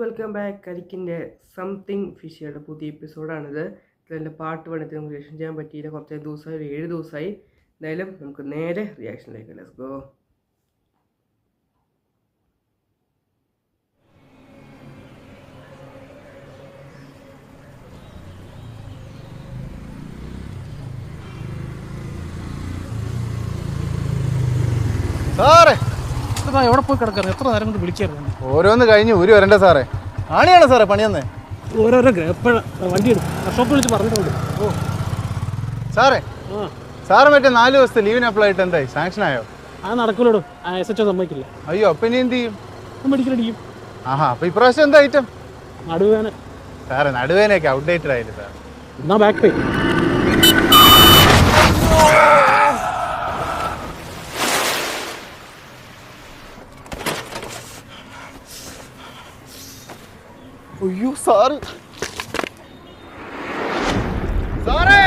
Welcome back. കരിക്കിൻ്റെ something ഫിഷിയുടെ പുതിയ എപ്പിസോഡാണിത്. ഇതിൻ്റെ പാർട്ട് 1 നമുക്ക് റിയാക്ഷൻ ചെയ്യാൻ പറ്റിയില്ല. കുറച്ച് ദിവസമായി, 7 ദിവസമായി. എന്തായാലും നമുക്ക് നേരെ റിയാക്ഷനിലേക്ക്. Let's go. സാറേ എവിടെ പോയി കിടക്കാറ്? എത്ര നേരം കൊണ്ട് വിളിക്കായിരുന്നു? ഓരോന്ന് കഴിഞ്ഞ് ഊര് വരണ്ടേ സാറേ? ആണിയാണോ സാറേ പണിയെന്ന്? ഓരോരോ വണ്ടി എടുക്കും. ഷോപ്പിൽ വിളിച്ച് പറഞ്ഞിട്ടുണ്ട്. ഓ സാറേ, സാറ് മറ്റേ 4 ദിവസത്തെ ലീവിന് അപ്ലൈ ആയിട്ട് എന്തായി? സാങ്ഷൻ ആയോ? അത് നടക്കൂലോടും. SHO സമ്മതിക്കില്ല. അയ്യോ, അപ്പം ഇനി എന്ത് ചെയ്യും? മെഡിക്കലടിക്കും. ആഹാ, അപ്പം ഇപ്രാവശ്യം എന്താ ഐറ്റം? നടുവേന. സാറേ, നടുവേനൊക്കെ ഔട്ട്ഡേറ്റഡ് ആയില്ലേ സാർ? എന്നാ ബാക്ക് പെയിൻ. അയ്യോ സാറ്, സാറേ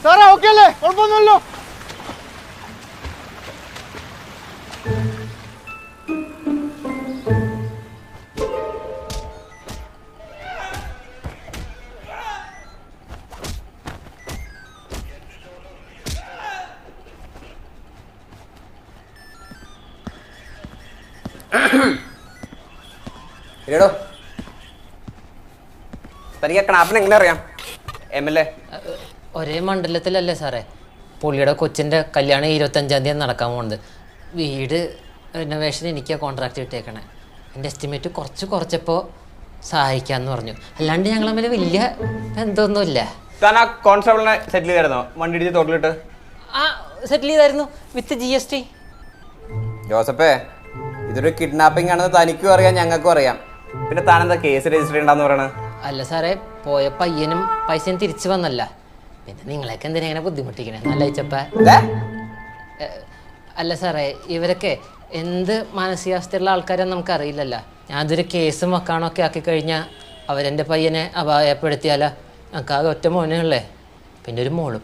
സാറേ ഓക്കെ അല്ലേ? കുഴപ്പമൊന്നുമല്ലോ? എടോ, തനിക്ക് കണാപ്പിന് എങ്ങനെ അറിയാം? MLA ഒരേ മണ്ഡലത്തിലല്ലേ സാറേ? പുള്ളിയുടെ കൊച്ചിൻ്റെ കല്യാണം 25-ാം തീയതി നടക്കാൻ പോകുന്നത്. വീട് റിനോവേഷൻ എനിക്കാണ് കോൺട്രാക്ട് കിട്ടിയേക്കണേ. എൻ്റെ എസ്റ്റിമേറ്റ് കുറച്ചപ്പോൾ സഹായിക്കാമെന്ന് പറഞ്ഞു. അല്ലാണ്ട് ഞങ്ങൾ തമ്മിൽ വലിയ ബന്ധമൊന്നുമില്ല. താൻ ആ കോൺസ്റ്റബിളിനെ സെറ്റിൽ ചെയ്തായിരുന്നോ? വണ്ടി ഇടിച്ച് തോട്ടിലിട്ട് ആ സെറ്റിൽ ചെയ്തായിരുന്നു വിത്ത് GST. ജോസഫേ, ഇതൊരു കിഡ്നാപ്പിംഗ് ആണെന്ന് തനിക്കും അറിയാം, ഞങ്ങൾക്കും അറിയാം. പിന്നെ താനെന്താ കേസ് രജിസ്റ്റർ ചെയ്യണ്ടെന്ന് പറയണത്? അല്ല സാറേ, പോയ പയ്യനും പൈസയും തിരിച്ചു വന്നല്ല. പിന്നെ നിങ്ങളെയൊക്കെ എന്തിനാ ഇങ്ങനെ ബുദ്ധിമുട്ടിക്കണേ? നല്ല അയച്ചപ്പ. അല്ല സാറേ, ഇവരൊക്കെ എന്ത് മാനസികാവസ്ഥയുള്ള ആൾക്കാരെന്ന് നമുക്കറിയില്ലല്ലോ. ഞാനതൊരു കേസും വെക്കാണൊക്കെ ആക്കി കഴിഞ്ഞാൽ അവരെൻ്റെ പയ്യനെ അപായപ്പെടുത്തിയാലോ? ഞങ്ങൾക്കാകെ ഒറ്റ മോനേ ഉള്ളേ, പിന്നെ ഒരു മോളും.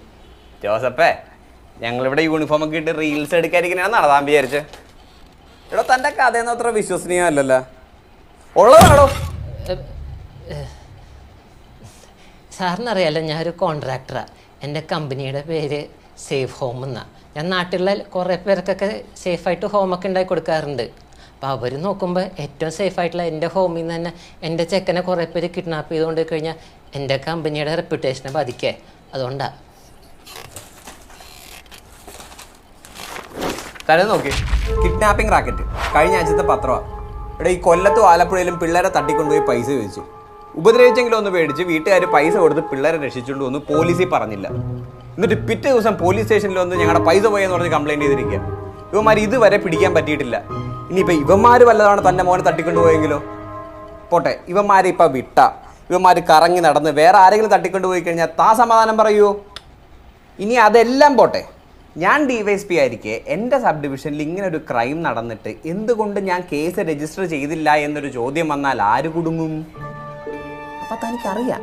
ജോസഫേ, ഞങ്ങളിവിടെ യൂണിഫോം ഒക്കെ ഇട്ട് റീൽസ് എടുക്കാതിരിക്കണ നടത്താൻ വിചാരിച്ച്. എടോ, തൻ്റെ കഥയൊന്നും അത്ര വിശ്വസനീയമല്ലല്ലോ. ഉള്ളതാണോ? സാറിനറിയാലോ, ഞാനൊരു കോൺട്രാക്ടറാണ്. എൻ്റെ കമ്പനിയുടെ പേര് സേഫ് ഹോം എന്നാണ്. ഞാൻ നാട്ടിലുള്ള കുറേ പേർക്കൊക്കെ സേഫായിട്ട് ഹോമൊക്കെ ഉണ്ടാക്കി കൊടുക്കാറുണ്ട്. അപ്പോൾ അവർ നോക്കുമ്പോൾ ഏറ്റവും സേഫായിട്ടുള്ള എൻ്റെ ഹോമിൽ നിന്ന് തന്നെ എൻ്റെ ചെക്കനെ കുറേ പേര് കിഡ്നാപ്പ് ചെയ്തുകൊണ്ട് കഴിഞ്ഞാൽ എൻ്റെ കമ്പനിയുടെ റെപ്യൂട്ടേഷനെ ബാധിക്കേ. അതുകൊണ്ടാണ്. തന്നെ നോക്കി, കിഡ്നാപ്പിംഗ് റാക്കറ്റ് കഴിഞ്ഞ ആഴ്ചത്തെ പത്രമാണ്. ഇവിടെ ഈ കൊല്ലത്തും ആലപ്പുഴയിലും പിള്ളേരെ തട്ടിക്കൊണ്ടുപോയി പൈസ ചോദിച്ചു. ഉപദ്രവിച്ചെങ്കിലും ഒന്ന് പേടിച്ച് വീട്ടുകാർ പൈസ കൊടുത്ത് പിള്ളേരെ രക്ഷിച്ചുകൊണ്ട് വന്നു. പോലീസിൽ പറഞ്ഞില്ല. എന്നിട്ട് പിറ്റേ ദിവസം പോലീസ് സ്റ്റേഷനിൽ വന്ന് ഞങ്ങളുടെ പൈസ പോയെന്ന് പറഞ്ഞ് കംപ്ലൈൻറ്റ് ചെയ്തിരിക്കുക. ഇവന്മാർ ഇതുവരെ പിടിക്കാൻ പറ്റിയിട്ടില്ല. ഇനിയിപ്പോൾ ഇവന്മാർ വല്ലതാണ് തൻ്റെ മോനെ തട്ടിക്കൊണ്ടുപോയെങ്കിലോ? പോട്ടെ, ഇവന്മാരെ ഇപ്പം വിട്ട ഇവന്മാർ കറങ്ങി നടന്ന് വേറെ ആരെങ്കിലും തട്ടിക്കൊണ്ടുപോയി കഴിഞ്ഞാൽ താ സമാധാനം പറയുമോ? ഇനി അതെല്ലാം പോട്ടെ, ഞാൻ DYSP ആയിരിക്കെ എൻ്റെ സബ് ഡിവിഷനിൽ ഇങ്ങനെ ഒരു ക്രൈം നടന്നിട്ട് എന്തുകൊണ്ട് ഞാൻ കേസ് രജിസ്റ്റർ ചെയ്തില്ല എന്നൊരു ചോദ്യം വന്നാൽ ആര് കുടുങ്ങും? അപ്പം തനിക്കറിയാം,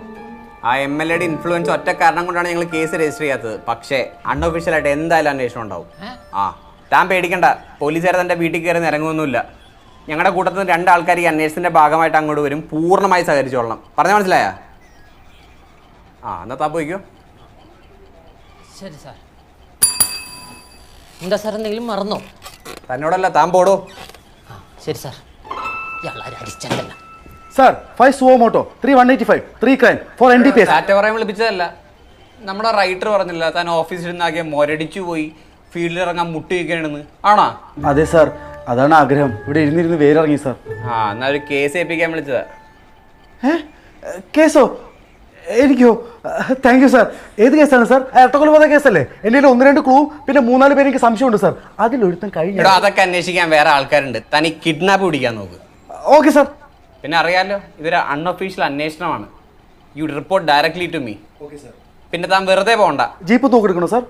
ആ MLAയുടെ ഇൻഫ്ലുവൻസ് ഒറ്റ കാരണം കൊണ്ടാണ് ഞങ്ങൾ കേസ് രജിസ്റ്റർ ചെയ്യാത്തത്. പക്ഷേ അൺഒഫീഷ്യലായിട്ട് എന്തായാലും അന്വേഷണം ഉണ്ടാവും. താൻ പേടിക്കണ്ട, പോലീസുകാരെ തൻ്റെ വീട്ടിൽ കയറി ഇറങ്ങുമൊന്നുമില്ല. ഞങ്ങളുടെ കൂട്ടത്തിൽ നിന്ന് 2 ആൾക്കാർ ഈ അന്വേഷണത്തിൻ്റെ ഭാഗമായിട്ട് അങ്ങോട്ട് വരും. പൂർണ്ണമായി സഹകരിച്ചോളണം. പറഞ്ഞാൽ മനസ്സിലായ? എന്നാൽ താൻ പോയിക്കോ. ശരി സാർ. എന്താ സാർ, എന്തെങ്കിലും മറന്നോ? തന്നോടല്ല, താൻ പോടോ. ശരി സാർ. ഇയാളാരും അരിച്ചല്ല sir, 5 suo moto, 3 185, 3 crime, 4 NDPS. സാറ്റ പറയാൻ വിളിപ്പിച്ചതല്ല. നമ്മുടെ റൈറ്റർ പറഞ്ഞില്ല താൻ ഓഫീസിൽ നിന്നാക്കിയ മൊരടിച്ചു പോയി ഫീൽഡിൽ ഇറങ്ങാൻ മുട്ടി വയ്ക്കണെന്ന്. ആണോ? അതെ സാർ, അതാണ് ആഗ്രഹം. ഇവിടെ ഇരുന്നിരുന്ന് വേരിറങ്ങി സാർ. എന്നാ ഒരു കേസ് ഏൽപ്പിക്കാൻ വിളിച്ചതാ. കേസോ? എനിക്കോ? Thank you sir. ഏത് കേസാണ് സാർ? ഇരട്ടക്കൊലപാതക കേസല്ലേ? എൻ്റെ 1-2 ക്ലൂ പിന്നെ 3-4 പേര് എനിക്ക് സംശയമുണ്ട് സാർ. അതിലൊരുത്തൻ കഴിഞ്ഞു. അതൊക്കെ അന്വേഷിക്കാൻ വേറെ ആൾക്കാരുണ്ട്. തനി കിഡ്നാപ്പ് പിടിക്കാൻ നോക്ക്. Okay sir. പിന്നെ അറിയാലോ, ഇതൊരു അൺഒഫീഷ്യൽ അന്വേഷണമാണ്. You report directly to me. പിന്നെ താൻ വെറുതെ പോകണ്ട. ജീപ്പ് തൂക്കെടുക്കണോ സാർ?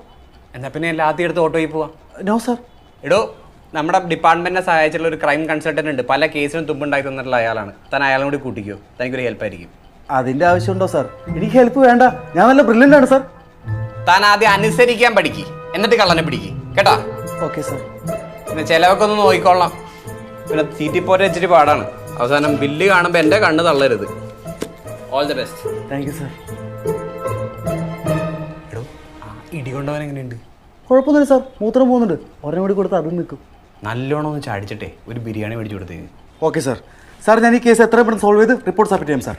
എന്നാ പിന്നെ എല്ലാ ആദ്യം എടുത്ത് ഓട്ടോയിൽ പോവാം. No sir. എടോ, നമ്മുടെ ഡിപ്പാർട്ട്മെന്റിനെ സഹായിച്ചുള്ള ഒരു ക്രൈം കൺസൾട്ടന്റ് ഉണ്ട്. പല കേസിനും തുമ്പുണ്ടാക്കി തന്നിട്ടുള്ള അയാളാണ്. താൻ അയാളും കൂടി കൂട്ടിക്കോ, തനിക്കൊരു ഹെൽപ്പായിരിക്കും. അതിന്റെ ആവശ്യമുണ്ടോ സാർ? എനിക്ക് ഹെൽപ്പ് വേണ്ട, ഞാൻ നല്ല ബ്രില്യൻ്റ് ആണ് സാർ. താൻ ആദ്യം അനുസരിക്കാൻ പഠിക്ക്, എന്നിട്ട് കള്ളനെ പിടിക്ക് കേട്ടാ. Okay sir. പിന്നെ ചിലവൊക്കെ ഒന്ന് നോക്കിക്കൊള്ളാം. പിന്നെ തീറ്റിപ്പോരെ ഇച്ചിരി പാടാണ്. അവസാനം ബില്ല് കാണുമ്പോൾ എൻ്റെ കണ്ണ് തള്ളരുത്. All the best. Thank you sir. എടോ, ആ ഇടികൊണ്ടവൻ എങ്ങനെയുണ്ട്? കുഴപ്പമൊന്നുമില്ല സാർ, മൂത്രം പോകുന്നുണ്ട്. ഒരെണ്ണം കൂടി കൊടുത്താൽ അതും നിൽക്കും. നല്ലോണം ഒന്ന് ചാടിച്ചിട്ടേ ഒരു ബിരിയാണി മേടിച്ചു കൊടുത്തേക്ക്. Okay sir. സാർ ഞാൻ ഈ കേസ് എത്രയും പെട്ടെന്ന് സോൾവ് ചെയ്ത് റിപ്പോർട്ട് സബ്മിറ്റ് ചെയ്യാം സാർ.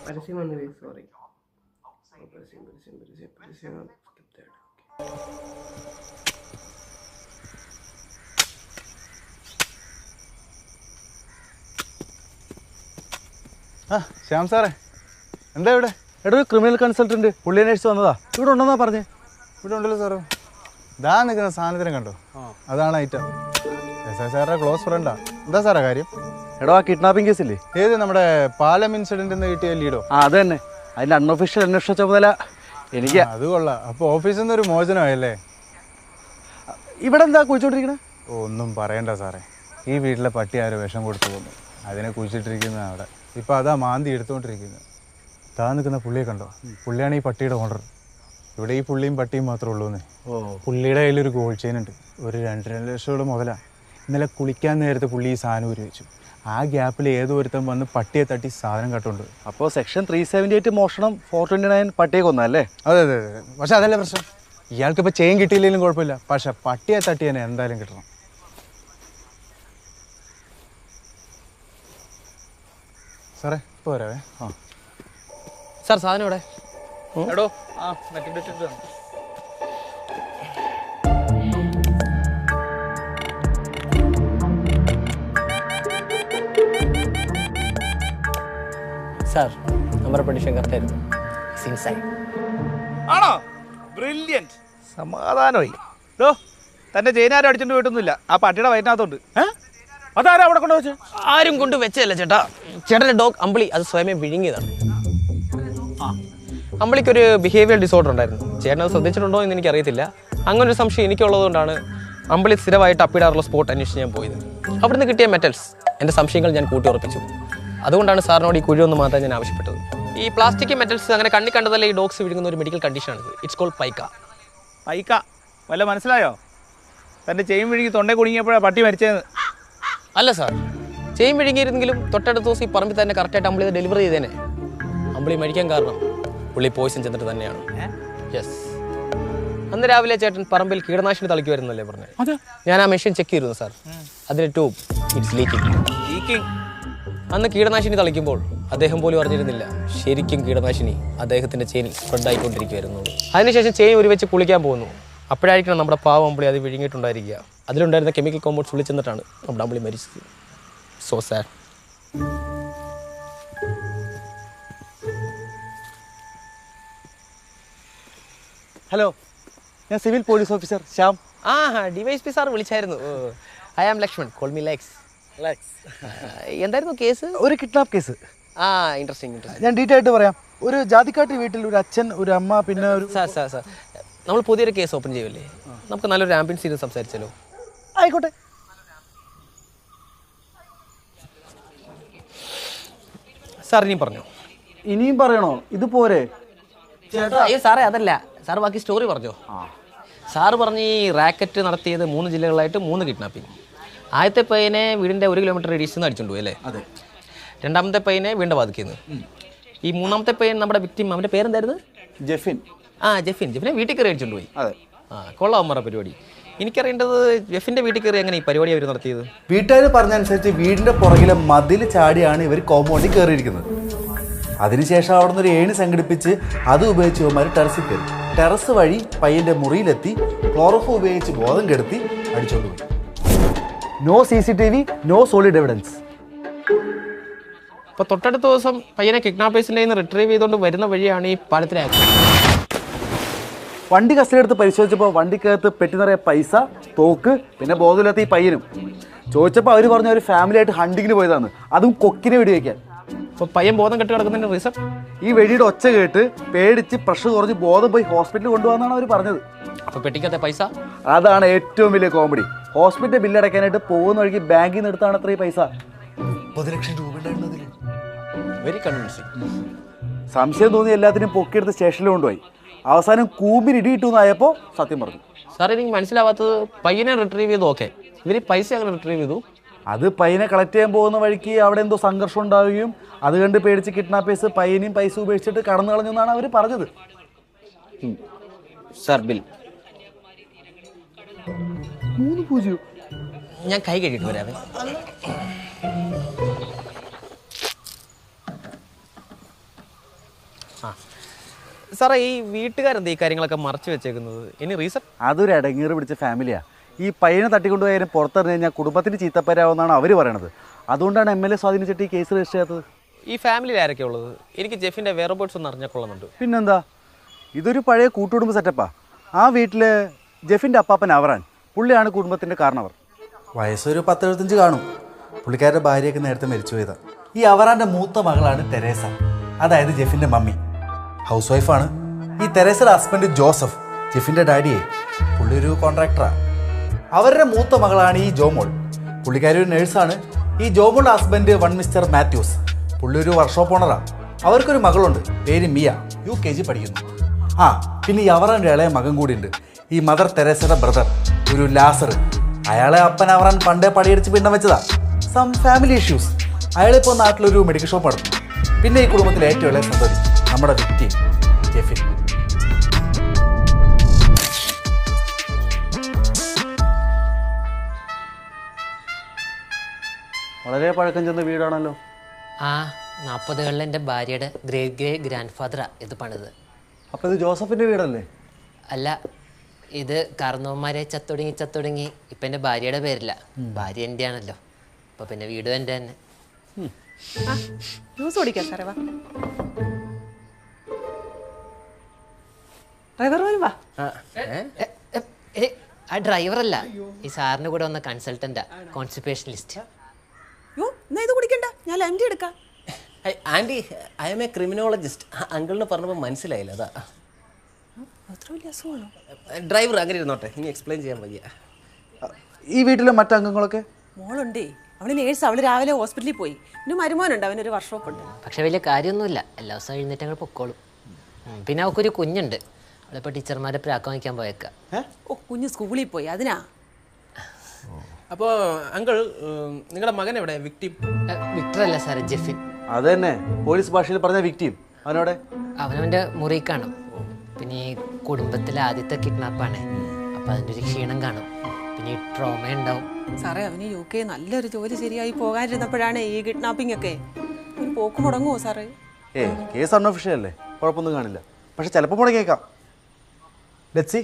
പരസ്യം വന്നു, സോറി. പരസ്യം ആ ശ്യാം സാറേ, എന്താ ഇവിടെ? എടാ, ഒരു ക്രിമിനൽ കൺസൾട്ടൻറ്റ് പുള്ളി അന്വേഷിച്ച് വന്നതാ. ഇവിടെ ഉണ്ടെന്നാ പറഞ്ഞേ. ഇവിടെ ഉണ്ടല്ലോ സാറ്. ദാ നിൽക്കുന്ന സാധനത്തിനെ കണ്ടോ? അതാണ് ഐറ്റം. എസ് ഐ സാറിൻ്റെ ക്ലോസ് ഫ്രണ്ടാ. എന്താ സാറേ കാര്യം? എടോ, ആ കിഡ്നാപ്പിംഗ് കേസില്ലേ? ഏത് നമ്മുടെ പാലം ഇൻസിഡൻറ്റിൽ നിന്ന് കിട്ടിയ ലീഡോ? ആ അത് തന്നെ. അതിൻ്റെ അൺഒഫീഷ്യൽ അന്വേഷണ ചുമതല എനിക്ക്. അത് കൊള്ളാം. അപ്പോൾ ഓഫീസിൽ നിന്ന് ഒരു മോചനമായല്ലേ? ഇവിടെ എന്താ കുഴിച്ചോണ്ടിരിക്കണേ? ഒന്നും പറയണ്ട സാറേ. ഈ വീട്ടിലെ പട്ടി ആരോ വിഷം കൊടുത്തു പോകുന്നു. അതിനെ കുഴിച്ചിട്ടിരിക്കുന്നതാണ് അവിടെ. ഇപ്പോൾ അതാ മാന്തി എടുത്തുകൊണ്ടിരിക്കുന്നത്. താ നിൽക്കുന്ന പുള്ളിയെ കണ്ടോ? പുള്ളിയാണ് ഈ പട്ടിയുടെ ഓണർ. ഇവിടെ ഈ പുള്ളിയും പട്ടിയും മാത്രമേ ഉള്ളൂന്നേ. പുള്ളിയുടെ കയ്യിലൊരു ഗോൾഡ് ചെയിൻ ഉണ്ട്. ഒരു 2-2 ലക്ഷം മുതലാണ്. ഇന്നലെ കുളിക്കാൻ നേരത്തെ പുള്ളി ഈ സാധനം ഉരി വെച്ചു. ആ ഗ്യാപ്പിൽ ഏതോ ഒരുത്തം വന്ന് പട്ടിയെ തട്ടി സാധനം കട്ടുകൊണ്ട്. അപ്പോൾ സെക്ഷൻ 378 മോഷണം, 429 പട്ടിയെ കൊന്നല്ലേ? അതെ അതെ അതെ. പക്ഷെ അതല്ലേ പ്രശ്നം. ഇയാൾക്കിപ്പോൾ ചെയിൻ കിട്ടിയില്ലെങ്കിലും കുഴപ്പമില്ല. പക്ഷെ പട്ടിയെ തട്ടി തന്നെ എന്തായാലും കിട്ടണം. സാറേ ഇപ്പോൾ വരാവേ. ആ സാർ സാധനം ഇവിടെ. എടോ സാർ നമ്മുടെ പ്രഡിക്ഷൻ കറക്റ്റായിരുന്നു. ഇൻസൈഡ് ആണോ? ബ്രില്യൻറ്റ്. സമാധാനമായി. ഡോ, തന്റെ ചെയിനാരും അടിച്ചോണ്ട് പോയിട്ടൊന്നുമില്ല. ആ പട്ടിയുടെ വയറ്റിനകത്തോണ്ട്. അതാരാ അവിടെ കൊണ്ടുവച്ച്? ആരും കൊണ്ട് വെച്ചതല്ല ചേട്ടാ. ചേട്ടൻ്റെ ഡോഗ് അമ്പിളി അത് സ്വയമേ വിഴുങ്ങിയതാണ്. അമ്പിളിക്കൊരു ബിഹേവിയർ ഡിസോർഡർ ഉണ്ടായിരുന്നു. ചേട്ടൻ അത് ശ്രദ്ധിച്ചിട്ടുണ്ടോ എന്ന് എനിക്കറിയത്തില്ല. അങ്ങനൊരു സംശയം എനിക്കുള്ളതുകൊണ്ടാണ് അമ്പിളി സ്ഥിരമായിട്ട് അപ്പിടാറുള്ള സ്പോട്ട് അന്വേഷിച്ച് ഞാൻ പോയത്. അവിടുന്ന് കിട്ടിയ മെറ്റൽസ് എൻ്റെ സംശയങ്ങൾ ഞാൻ കൂട്ടി ഉറപ്പിച്ചു. അതുകൊണ്ടാണ് സാറിനോട് ഈ കുഴി ഒന്ന് മാറ്റാൻ ഞാൻ ആവശ്യപ്പെട്ടത്. ഈ പ്ലാസ്റ്റിക് മെറ്റൽസ് അങ്ങനെ കണ്ണി കണ്ടതല്ല ഈ ഡോഗ്സ് വിഴുങ്ങുന്ന ഒരു മെഡിക്കൽ കണ്ടീഷനാണിത്. It's called pica. പൈക്ക വല്ല മനസ്സിലായോ? തന്റെ ചെയിൻ വിഴുങ്ങി തൊണ്ടേ കുടുങ്ങിയപ്പോഴാണ് പട്ടി മരിച്ചതെന്ന്. അല്ല സാർ, ചെയിൻ വിഴുങ്ങിയിരുന്നെങ്കിലും തൊട്ടടുത്ത ദിവസം ഈ പറമ്പിൽ തന്നെ കറക്റ്റായിട്ട് അമ്പിളി ഡെലിവറി ചെയ്തേനെ. അമ്പിളി മരിക്കാൻ കാരണം പുള്ളി പോയിസൺ ചെന്നിട്ട് തന്നെയാണ്. യെസ്. അന്ന് രാവിലെ ചേട്ടൻ പറമ്പിൽ കീടനാശിനി തളിക്കുമായിരുന്നല്ലേ പറഞ്ഞത്? ഞാൻ ആ മെഷീൻ ചെക്ക് ചെയ്തിരുന്നു സാർ. അതിൻ്റെ ട്യൂബ് ഇറ്റ്സ് ലീക്കിംഗ്. അന്ന് കീടനാശിനി തളിക്കുമ്പോൾ അദ്ദേഹം പോലും അറിഞ്ഞിരുന്നില്ല ശരിക്കും കീടനാശിനി അദ്ദേഹത്തിൻ്റെ ചെയിനിൽ സ്പ്രെഡ് ആയിക്കൊണ്ടിരിക്കുമായിരുന്നു. അതിനുശേഷം ചെയിൻ ഒരു വെച്ച് കുളിക്കാൻ പോകുന്നു. അപ്പോഴായിരിക്കണം നമ്മുടെ പാവം അമ്പിളി അത് വിഴുങ്ങിയിട്ടുണ്ടായിരിക്കുക. അതിലുണ്ടായിരുന്ന കെമിക്കൽ കോമ്പൗണ്ട്സ് വിളിച്ചെന്നിട്ടാണ് നമ്മുടെ അമ്പിളി മരിച്ചത്. So sad. ഹലോ, ഞാൻ civil police officer Shyam. DYSP sir വിളിച്ചായിരുന്നു. I am Lakshman, call me Lex. എന്തായിരുന്നു കേസ്? ഒരു കിഡ്നാപ്പ് കേസ്. ഇൻട്രസ്റ്റിംഗ്. ഞാൻ ഡീറ്റെയിൽ ആയിട്ട് പറയാം. ഒരു ജാതിക്കാട്ടി വീട്ടിൽ ഒരു അച്ഛൻ, ഒരു അമ്മ, പിന്നെ ഒരു സാർ നമ്മൾ പുതിയൊരു കേസ് ഓപ്പൺ ചെയ്യുമല്ലേ? നമുക്ക് നല്ലൊരു ആംബുലൻസ് ഇരുന്ന് സംസാരിച്ചാലോ? ആയിക്കോട്ടെ. സാർ ഇനിയും പറഞ്ഞോ? ഇനിയും പറയണോ? ഇത് പോരെ? അയ്യോ സാറേ, അതല്ല സാർ, ബാക്കി സ്റ്റോറി പറഞ്ഞോ. സാറ് പറഞ്ഞ് ഈ റാക്കറ്റ് നടത്തിയത് 3 ജില്ലകളിലായിട്ട് 3 കിഡ്നാപ്പിംഗ്. ആദ്യത്തെ പയ്യനെ വീടിൻ്റെ 1 കിലോമീറ്റർ റേഡിയസിൽ നിന്ന് അടിച്ചുകൊണ്ട് പോയി അല്ലേ? അതെ. രണ്ടാമത്തെ പയ്യനെ വീണ്ടും ബാധിക്കുന്നു. ഈ മൂന്നാമത്തെ പയ്യൻ നമ്മുടെ വിക്ടിം, അവൻ്റെ പേരെന്തായിരുന്നു? ജെഫിൻ. ജെഫിനെ വീട്ടിൽ കയറി അടിച്ചുകൊണ്ട് പോയി. അതെ. കൊള്ളാമറ പരിപാടി. എനിക്കറിയേണ്ടത് ജെഫിൻ്റെ വീട്ടിൽ കയറി എങ്ങനെ ഈ പരിപാടി അവർ നടത്തിയത്? വീട്ടുകാർ പറഞ്ഞനുസരിച്ച് വീടിൻ്റെ പുറകിലെ മതിൽ ചാടിയാണ് ഇവർ കോമ്പൗണ്ടിൽ കയറിയിരിക്കുന്നത്. അതിനുശേഷം അവിടെ നിന്ന് ഒരു ഏണി സംഘടിപ്പിച്ച് അത് ഉപയോഗിച്ച് ഇവന്മാർ ടെറസിൽ കയറി. ടെറസ് വഴി പയ്യൻ്റെ മുറിയിലെത്തി ക്ലോറോഫോ ഉപയോഗിച്ച് ബോധം കെടുത്തി അടിച്ചുകൊണ്ട് പോയി. No CCTV, no solid evidence. അപ്പോൾ തൊട്ടടുത്ത ദിവസം പയ്യനെ കിഡ്നാപ്പേഴ്സിൻ്റെ നിന്ന് റിട്രീവ് ചെയ്തുകൊണ്ട് വരുന്ന വഴിയാണ് ഈ പാലത്തിലെ ആക്സിഡൻറ്റ്. വണ്ടി കസ്റ്റഡി എടുത്ത് പരിശോധിച്ചപ്പോൾ വണ്ടിക്കകത്ത് പെട്ടി നിറയെ പൈസ, തോക്ക്, പിന്നെ ബോധമില്ലാത്ത ഈ പയ്യനും. ചോദിച്ചപ്പോൾ അവർ പറഞ്ഞ ഒരു ഫാമിലി ആയിട്ട് ഹണ്ടിങ്ങിന് പോയതാണ്, അതും കൊക്കിനെ വെടിവെക്കാൻ. അപ്പോൾ പയ്യൻ ബോധം കെട്ട് കിടക്കുന്നതിൻ്റെ റീസൺ ഈ വെടിയുടെ ഒച്ച കേട്ട് പേടിച്ച് പ്രഷർ കുറഞ്ഞ് ബോധം പോയി ഹോസ്പിറ്റലിൽ കൊണ്ടുപോകാന്നാണ് അവർ പറഞ്ഞത്. അപ്പോൾ പെട്ടിക്കത്തെ പൈസ? അതാണ് ഏറ്റവും വലിയ കോമഡി. ഹോസ്പിറ്റൽ ബില്ലടയ്ക്കാനായിട്ട് പോകുന്ന വഴിക്ക് ബാങ്കിൽ നിന്ന് എടുത്താണ് അത്ര ഈ പൈസ. 30 ലക്ഷം രൂപ ഉണ്ടായിരുന്നു അതിൽ. Very convincing. സംശയം തോന്നി എല്ലാത്തിനും പൊക്കിയെടുത്ത് സ്റ്റേഷനിൽ കൊണ്ടുപോയി. അവസാനം കൂമ്പിന് ഇടി കിട്ടുമെന്നായപ്പോൾ സത്യം പറഞ്ഞു. സാർ എനിക്ക് മനസ്സിലാവാത്തത് പയ്യനെ റിട്രീവ് ചെയ്തു, ഓക്കെ, ഇവർ പൈസ അങ്ങനെ റിട്രീവ് ചെയ്തു? അത് പയ്യനെ കളക്ട് ചെയ്യാൻ പോകുന്ന വഴിക്ക് അവിടെ എന്തോ സംഘർഷം ഉണ്ടാവുകയും അത് കണ്ട് പേടിച്ച് കിഡ്നാപ്പേഴ്സ് പയ്യനെയും പൈസ ഉപേക്ഷിച്ചിട്ട് കടന്നു കളഞ്ഞെന്നാണ് അവർ പറഞ്ഞത്. Sir bill 3-0. ഞാൻ കൈ കഴുകിയിട്ട് വരാവേ. ആ സാറേ, ഈ വീട്ടുകാരെന്താ ഈ കാര്യങ്ങളൊക്കെ മറച്ചു വെച്ചേക്കുന്നത്? ഇനി റീസൺ? അതൊരു അടങ്ങേറ് പിടിച്ച ഫാമിലിയാണ്. ഈ പയ്യനെ തട്ടിക്കൊണ്ടുപോയാലും പുറത്തിറങ്ങി കഴിഞ്ഞാൽ കുടുംബത്തിന് ചീത്തപ്പരാവുമെന്നാണ് അവർ പറയണത്. അതുകൊണ്ടാണ് MLA സ്വാധീനിച്ചിട്ട് ഈ കേസ് രജിസ്റ്റർ ചെയ്യാത്തത്. ഈ ഫാമിലിയിൽ ആരൊക്കെ ഉള്ളത്? എനിക്ക് ജെഫിൻ്റെ വേറബോട്ട്സ് ഒന്ന് അറിഞ്ഞാൽ പിന്നെന്താ, ഇതൊരു പഴയ കൂട്ടുകുടുംബ സെറ്റപ്പാ. ആ വീട്ടിൽ ജെഫിൻ്റെ അപ്പാപ്പൻ അവറാൻ, പുള്ളിയാണ് കുടുംബത്തിൻ്റെ കാരണവർ. വയസ്സൊരു 10-75 കാണും. പുള്ളിക്കാരുടെ ഭാര്യയൊക്കെ നേരത്തെ മരിച്ചു പോയതാണ്. ഈ അവറാൻ്റെ മൂത്ത മകളാണ് തെരേസ, അതായത് ജെഫിൻ്റെ മമ്മി. ഹൗസ് വൈഫാണ്. ഈ തെരേസയുടെ ഹസ്ബൻഡ് ജോസഫ്, ജെഫിൻ്റെ ഡാഡിയെ, പുള്ളി ഒരു കോൺട്രാക്ടറാണ്. അവരുടെ മൂത്ത മകളാണ് ഈ ജോമോൾ, പുള്ളിക്കാരി ഒരു നേഴ്സാണ്. ഈ ജോമോളുടെ ഹസ്ബൻഡ് മിസ്റ്റർ മാത്യൂസ്, പുള്ളി ഒരു വർക്ക്ഷോപ്പ് ഓണറാണ്. അവർക്കൊരു മകളുണ്ട്, പേര് മിയ, UKG പഠിക്കുന്നു. ആ പിന്നെ ഈ അവറാൻ്റെ ഇളയ മകൻ കൂടിയുണ്ട്, ഈ മദർ തെരേസയുടെ ബ്രദർ, ഒരു ലാസർ. അയാളെ അപ്പൻ അവറാൻ പണ്ടേ പടിയടിച്ച് പിണ്ണം വെച്ചതാ. Some family issues. അയാളിപ്പോൾ നാട്ടിലൊരു മെഡിക്കൽ ഷോപ്പ് നടത്തുന്നു. പിന്നെ ഈ കുടുംബത്തിലെ ഏറ്റവും ഇളയ സന്തതി നമ്മുടെ വിക്ടിം ജെഫിൻ. വളരെ പഴക്കം ചെന്ന വീടാണല്ലോ. ആ 40കളിൽ എൻ്റെ ഭാര്യയുടെ ഗ്രേറ്റ് ഗ്രാൻഡ് ഫാദറാണ് ഇത് പണിത്. അപ്പോൾ ഇത് ജോസഫിൻ്റെ വീടല്ലേ? അല്ല, ഇത് കാരണവന്മാരെ ചത്തൊടുങ്ങി ഇപ്പം എൻ്റെ ഭാര്യയുടെ പേരില്ല, ഭാര്യ എൻ്റെ ആണല്ലോ. അപ്പോൾ പിന്നെ വീടും എൻ്റെ തന്നെ. ജ്യൂസ് കുടിക്കാം സാറേ, വാ. ഡ്രൈവർ വരും, വാ. ആ ഡ്രൈവറല്ല, ഈ സാറിൻ്റെ കൂടെ വന്ന കൺസൾട്ടൻ്റാ, കോൺസ്റ്റിപ്പേഷനിസ്റ്റ്. യോ എന്നാ ഇത് കുടിക്കണ്ട, ഞാൻ ലംഡി എടുക്കാം. Aunty, I'm a criminologist. അങ്കിളിന് പറഞ്ഞപ്പോൾ മനസ്സിലായില്ല, അതാ. അത്ര വലിയ അസുഖമാണോ? ഡ്രൈവർ അങ്ങനെ ഇരുന്നോട്ടെ, ഇനി എക്സ്പ്ലെയിൻ ചെയ്യാൻ വയ്യ. ഈ വീട്ടിലെ മറ്റംഗങ്ങളൊക്കെ? മോളുണ്ടേ, അവള് നേഴ്സ്. അവള് രാവിലെ ഹോസ്പിറ്റലിൽ പോയി. പിന്നെ മരുമോനുണ്ട്, അവനൊരു വർക്ക്ഷോപ്പ് ഉണ്ട്. പക്ഷെ വലിയ കാര്യമൊന്നുമില്ല, എല്ലാ ദിവസവും എഴുന്നേറ്റ് അങ്ങ് പൊക്കോളും. പിന്നെ അവൾക്കൊരു കുഞ്ഞുണ്ട്, അവളിപ്പോൾ ടീച്ചർമാരെ പ്രാക്കം വയ്ക്കാൻ പോയേക്കാം. ഓ, കുഞ്ഞ് സ്കൂളിൽ പോയി, അതിനാ. അപ്പോൾ അങ്കിൾ, നിങ്ങളുടെ മകൻ എവിടെ? വിക്ടിം? വിക്ടർ അല്ല സാറേ, ജെഫിൻ. അത് തന്നെ, പോലീസ് ഭാഷയിൽ പറഞ്ഞ വിക്ടിം. അവനോടെ അവനവൻ്റെ മുറി കാണും. പിന്നെ ഈ കുടുംബത്തിലെ ആദ്യത്തെ കിഡ്നാപ്പാണ്, അപ്പം അതിൻ്റെ ഒരു ക്ഷീണം കാണും. പിന്നെ ഈ ട്രോമ ഉണ്ടാവും. സാറേ, അവന് UK നല്ലൊരു ജോലി ശരിയായി പോകാനിരുന്നപ്പോഴാണ് ഈ കിഡ്നാപ്പിംഗ് ഒക്കെ. ഒരു പോക്ക് മുടങ്ങുമോ സാറേ? കേസ് അൺഒഫീഷ്യൽ അല്ലേ, കുഴപ്പമൊന്നും കാണില്ല. പക്ഷെ ചിലപ്പോൾ മുടങ്ങിയേക്കാം. Let's see.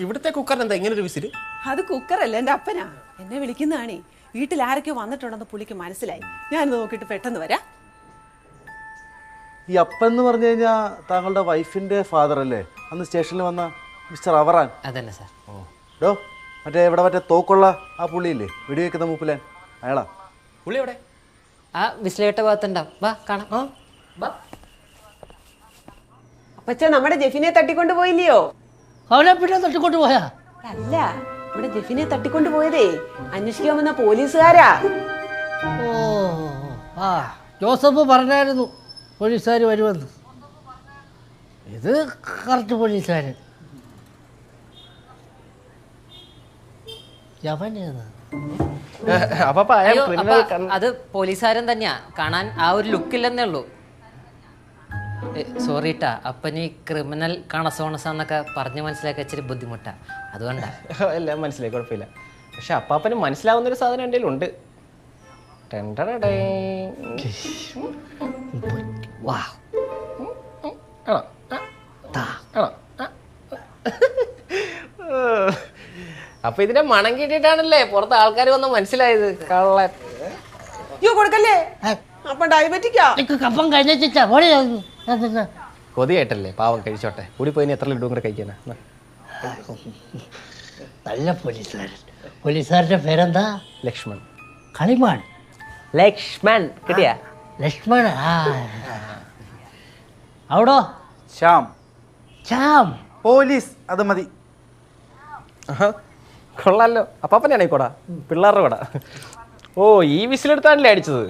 ഇവിടുത്തെ കുക്കറിന് എന്താ ഇങ്ങനെ ഒരു വിസിൽ? അത് കുക്കറല്ല, എൻ്റെ അപ്പനാ. എന്നെ വിളിക്കുന്നതാണേ. വീട്ടിൽ ആരൊക്കെയോ വന്നിട്ടുണ്ടെന്ന് പുള്ളിക്ക് മനസ്സിലായി. ഞാനിത് നോക്കിയിട്ട് പെട്ടെന്ന് വരാം. ഈ അപ്പൻ എന്ന് പറഞ്ഞു കഴിഞ്ഞാൽ താങ്കളുടെ വൈഫിൻ്റെ ഫാദർ അല്ലേ, അന്ന് സ്റ്റേഷനിൽ വന്ന മിസ്റ്റർ അവറാൻ? അതന്നെ സാർ. ഡോ, മറ്റേ തോക്കുള്ള ആ പുള്ളിയില്ലേ, വെടിവെക്കുന്ന മൂപ്പിലാൻ, അയാളാ. പുള്ളി എവിടെ? ആ വിസിലേട്ട ഭാഗത്തുണ്ടാവും, വാ കാണാം. അപ്പച്ച, നമ്മുടെ ജെഫിനെ തട്ടിക്കൊണ്ട് പോയില്ലയോ? അവനെ പിന്നെ തട്ടിക്കൊണ്ട് പോയാ? അല്ല, നമ്മുടെ ജെഫിനെ തട്ടിക്കൊണ്ട് പോയതേ അന്വേഷിക്കാൻ വന്ന പോലീസുകാരാ. ഓ, ആ ജോസഫ് പറഞ്ഞായിരുന്നു പോലീസുകാർ വരുമെന്ന്. ഇത് കറക്റ്റ് പോലീസുകാർ. അത് പോലീസുകാരൻ തന്നെയാ, കാണാൻ ആ ഒരു ലുക്കില്ലെന്നേ ഉള്ളൂ. സോറി ട്ടാ, അപ്പൻ ഈ ക്രിമിനൽ കണസോണസന്നൊക്കെ പറഞ്ഞ് മനസ്സിലാക്കി ഇച്ചിരി ബുദ്ധിമുട്ടാ, അതുകൊണ്ടാ. എല്ലാം മനസ്സിലായി, കുഴപ്പമില്ല. പക്ഷെ അപ്പാപ്പന് മനസ്സിലാവുന്നൊരു സാധനം എൻ്റെ ഉണ്ട്. അപ്പൊ ഇതിന്റെ മണം കിട്ടിയിട്ടാണല്ലേ പുറത്ത് ആൾക്കാർ വന്ന് മനസ്സിലായത് കള്ളൻ. അയ്യോ, കൊടുക്കല്ലേ, അപ്പൊ ഡയബറ്റിക്കാ. കപ്പം കഴിഞ്ഞാ കൊതിയായിട്ടല്ലേ, പാവം കഴിച്ചോട്ടെ. കൂടി പോയി എത്ര ലഡുവും കൂടെ കഴിക്കാനാ. നല്ല പോലീസുകാരൻ. പോലീസുകാരൻ്റെ പേരെന്താ? ലക്ഷ്മൺ. കളിമാൻ. ലക്ഷ്മൺ കിട്ടിയാ? ലക്ഷ്മൺ. അവിടോ? ശ്യാം. ശ്യാം. പോലീസ്, അത് മതി. കൊള്ളാമല്ലോ. അപ്പാപ്പനാണ് ഈ കൊട, പിള്ളേരുടെ കൊട. ഓ, ഈ വിസിലെടുത്താണല്ലേ അടിച്ചത്.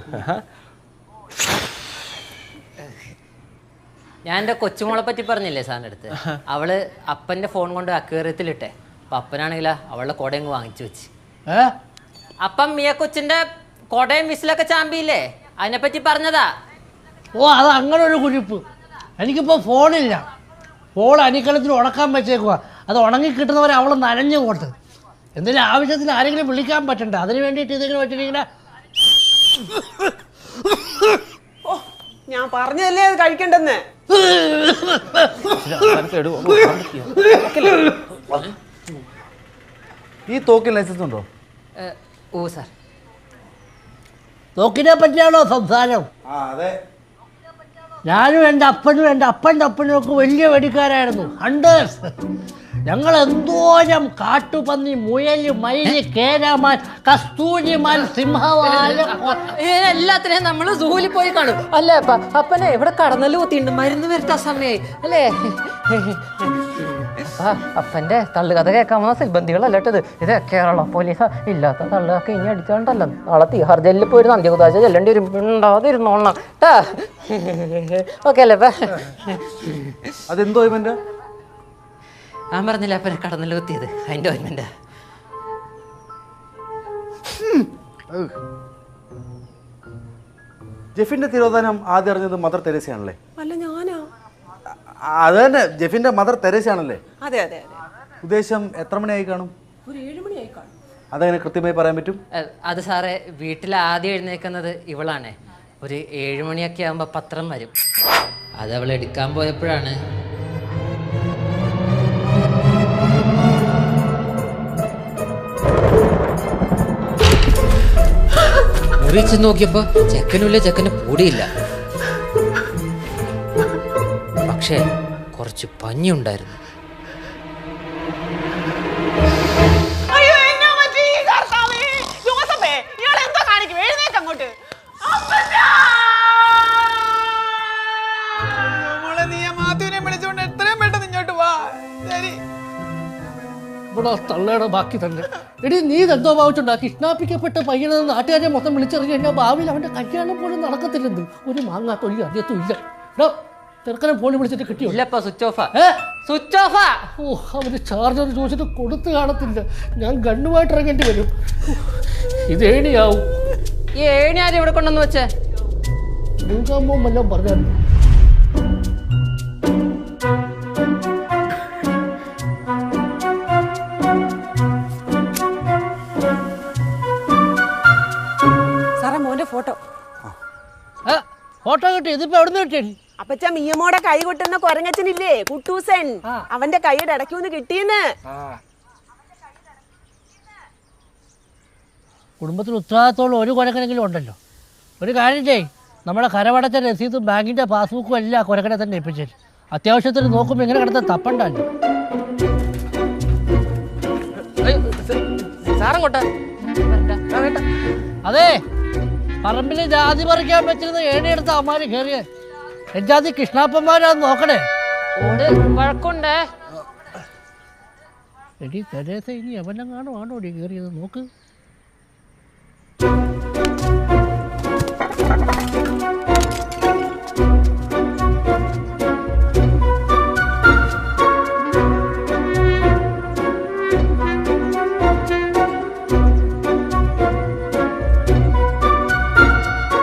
ഞാൻ എൻ്റെ കൊച്ചുമോളെ പറ്റി പറഞ്ഞില്ലേ സാറിൻ്റെ അടുത്ത്, അവള് അപ്പൻ്റെ ഫോൺ കൊണ്ട് അക്വേറിയത്തിലിട്ടെ. അപ്പം അപ്പനാണെങ്കിലാ അവളുടെ കുടയും വാങ്ങിച്ചു വെച്ച്. അപ്പം മിയ കൊച്ചിൻ്റെ കുടയും വിസിലൊക്കെ ചാമ്പിയില്ലേ, അതിനെപ്പറ്റി പറഞ്ഞതാ. ഓ, അത് അങ്ങനെ ഒരു കുരിപ്പ്. എനിക്കിപ്പോൾ ഫോണില്ല. ഫോൺ അനിക്കലത്തിൽ ഉണക്കാൻ വെച്ചേക്കുക. അത് ഉണങ്ങി കിട്ടുന്നവരെ അവൾ നനഞ്ഞു പോട്ട്. എന്തെങ്കിലും ആവശ്യത്തിന് ആരെങ്കിലും വിളിക്കാൻ പറ്റണ്ട. അതിന് വേണ്ടിയിട്ട് ഇതിങ്ങനെ വെച്ചിട്ടിങ്ങനെ. ഞാൻ പറഞ്ഞതല്ലേ അത് കഴിക്കണ്ടെന്ന്. ഈ തോക്കിൽ ലൈസൻസ് ഉണ്ടോ? ഓ സാർ. തോക്കിനെ പറ്റിയാണോ സംസാരം? അതെ. ഞാനും എൻ്റെ അപ്പനും എൻ്റെ അപ്പൻ്റെ അപ്പനും ഒക്കെ വലിയ വെടിക്കാരായിരുന്നു. ഹണ്ടേഴ്സ്. ഞങ്ങൾ എന്തോരം കാട്ടുപന്നി, മുയൽ, മയിൽ, കേരമാൻ, കസ്തൂരിമാൻ, സിംഹവാലം എല്ലാത്തിനെയും നമ്മൾ സൂവിൽ പോയി കാണും അല്ലേ അപ്പ? അപ്പനെ ഇവിടെ കടന്നല് കൂത്തിണ്ട്, മരുന്ന് വരുത്താൻ സമയായി അല്ലേ? അപ്പൻ്റെ തള്ളുകഥ കേൾക്കാൻ വന്ന സിൽബന്ധികളല്ലട്ടത്. ഇത് കേരള പോലീസ് ഇല്ലാത്ത തള്ളുകൾക്ക് ഇനി അടിച്ചോണ്ടല്ലോ. നാളെ തിഹാർ ജയിലിൽ പോയി ഒരു നന്ദികുദാശ ചെല്ലേണ്ടി വരും. ഉണ്ടാതിരുന്നോളണം കേട്ടാ. ഓക്കെ അല്ലേ? അതെന്തോ ഇവൻ്റെ? ഞാൻ പറഞ്ഞില്ല അപ്പനെ കടന്നല് കുത്തിയത്, അതിൻ്റെ ഓർമ്മൻ്റെ. ജെഫിന്റെ തിരോധാനം ആദ്യം അറിഞ്ഞത് മദർ തെരേസയാണല്ലേ? അല്ല, ഞാനാ. അത് തന്നെ, ജെഫിന്റെ മദർ തെരേസയാണല്ലേ? അതെ അതെ അതെ. ഉദ്ദേശം എത്ര മണിയായി കാണും? ഒരു 7 മണിയായി കാണും. അതങ്ങനെ കൃത്യമായി പറയാൻ പറ്റും? അത് സാറേ, വീട്ടിൽ ആദ്യം എഴുന്നേക്കുന്നത് ഇവളാണ്. ഒരു 7 മണിയൊക്കെ ആകുമ്പോൾ പത്രം വരും. അത് അവൾ എടുക്കാൻ പോയപ്പോഴാണ് മുറിച്ച് നോക്കിയപ്പോ ചെക്കനുമില്ല, ചെക്കന് പൊടിയില്ല. പക്ഷേ കുറച്ച് പഞ്ഞിയുണ്ടായിരുന്നു. ഇവിടെ തള്ളയുടെ ബാക്കി തന്നെ. എടി, നീ ഇതെന്തോ ഭാവിച്ചുണ്ടാ? കിഡ്നാപ്പിക്കപ്പെട്ട പയ്യനെ നാട്ടുകാരെ മൊത്തം വിളിച്ചറിഞ്ഞു കഴിഞ്ഞാൽ ഭാവിയിൽ അവൻ്റെ കല്യാണം പോലും നടക്കത്തില്ലെന്ന്. ഒരു മാങ്ങാ തൊഴിൽ അറിയത്തും ഇല്ല. ചെറുക്കനെ ഫോണിൽ വിളിച്ചിട്ട് കിട്ടിയോ? സ്വിച്ച് ഓഫാ. സ്വിച്ച് ഓഫാ. ഓ, അവന് ചാർജർ ചോദിച്ചിട്ട് കൊടുത്ത് കാണത്തില്ല. ഞാൻ ഗണ്ണുമായിട്ട് ഇറങ്ങേണ്ടി വരും. ഇത് ഏണിയാവും. ഈ ഏണി ആരും ഇവിടെ കൊണ്ടുവന്ന് വെച്ചേ? മൂകാമ്പോ വല്ലതും പറഞ്ഞാൽ സാറേ, മോന്റെ ഫോട്ടോ. ഫോട്ടോ കിട്ടി. ഇതിപ്പോ എവിടെ നിന്ന് കിട്ടി? അപ്പച്ച മിയമോടെ കൈ കൊട്ടുന്ന കൊരങ്ങച്ചനില്ലേ, കുട്ടൂസൻ, അവന്റെ കൈയുടെ ഇടയ്ക്കൊന്ന് കിട്ടിയെന്ന്. കുടുംബത്തിൽ ഉത്തരവാദിത്തമുള്ള ഒരു കൊരക്കനെങ്കിലും ഉണ്ടല്ലോ. ഒരു കാര്യം ചെയ്യ്, നമ്മുടെ കരവടച്ച രസീതും ബാങ്കിൻ്റെ പാസ്ബുക്കും എല്ലാം കൊരക്കനെ തന്നെ ഏൽപ്പിച്ചേരും. അത്യാവശ്യത്തിന് നോക്കുമ്പോൾ ഇങ്ങനെ കിടന്ന് തപ്പണ്ടല്ലോ. അതെ, പറമ്പിൽ ജാതി പറിക്കാൻ പറ്റുന്ന ഏണിയെടുത്ത അമ്മാര് കയറിയ ജാതി കൃഷ്ണാപ്പന്മാരാന്ന് നോക്കണേ. വഴക്കുണ്ടേ. എടി തെരേസ, ഇനി എവനെങ്ങാണോ ആണോ ഓടി കയറിയത് നോക്ക്.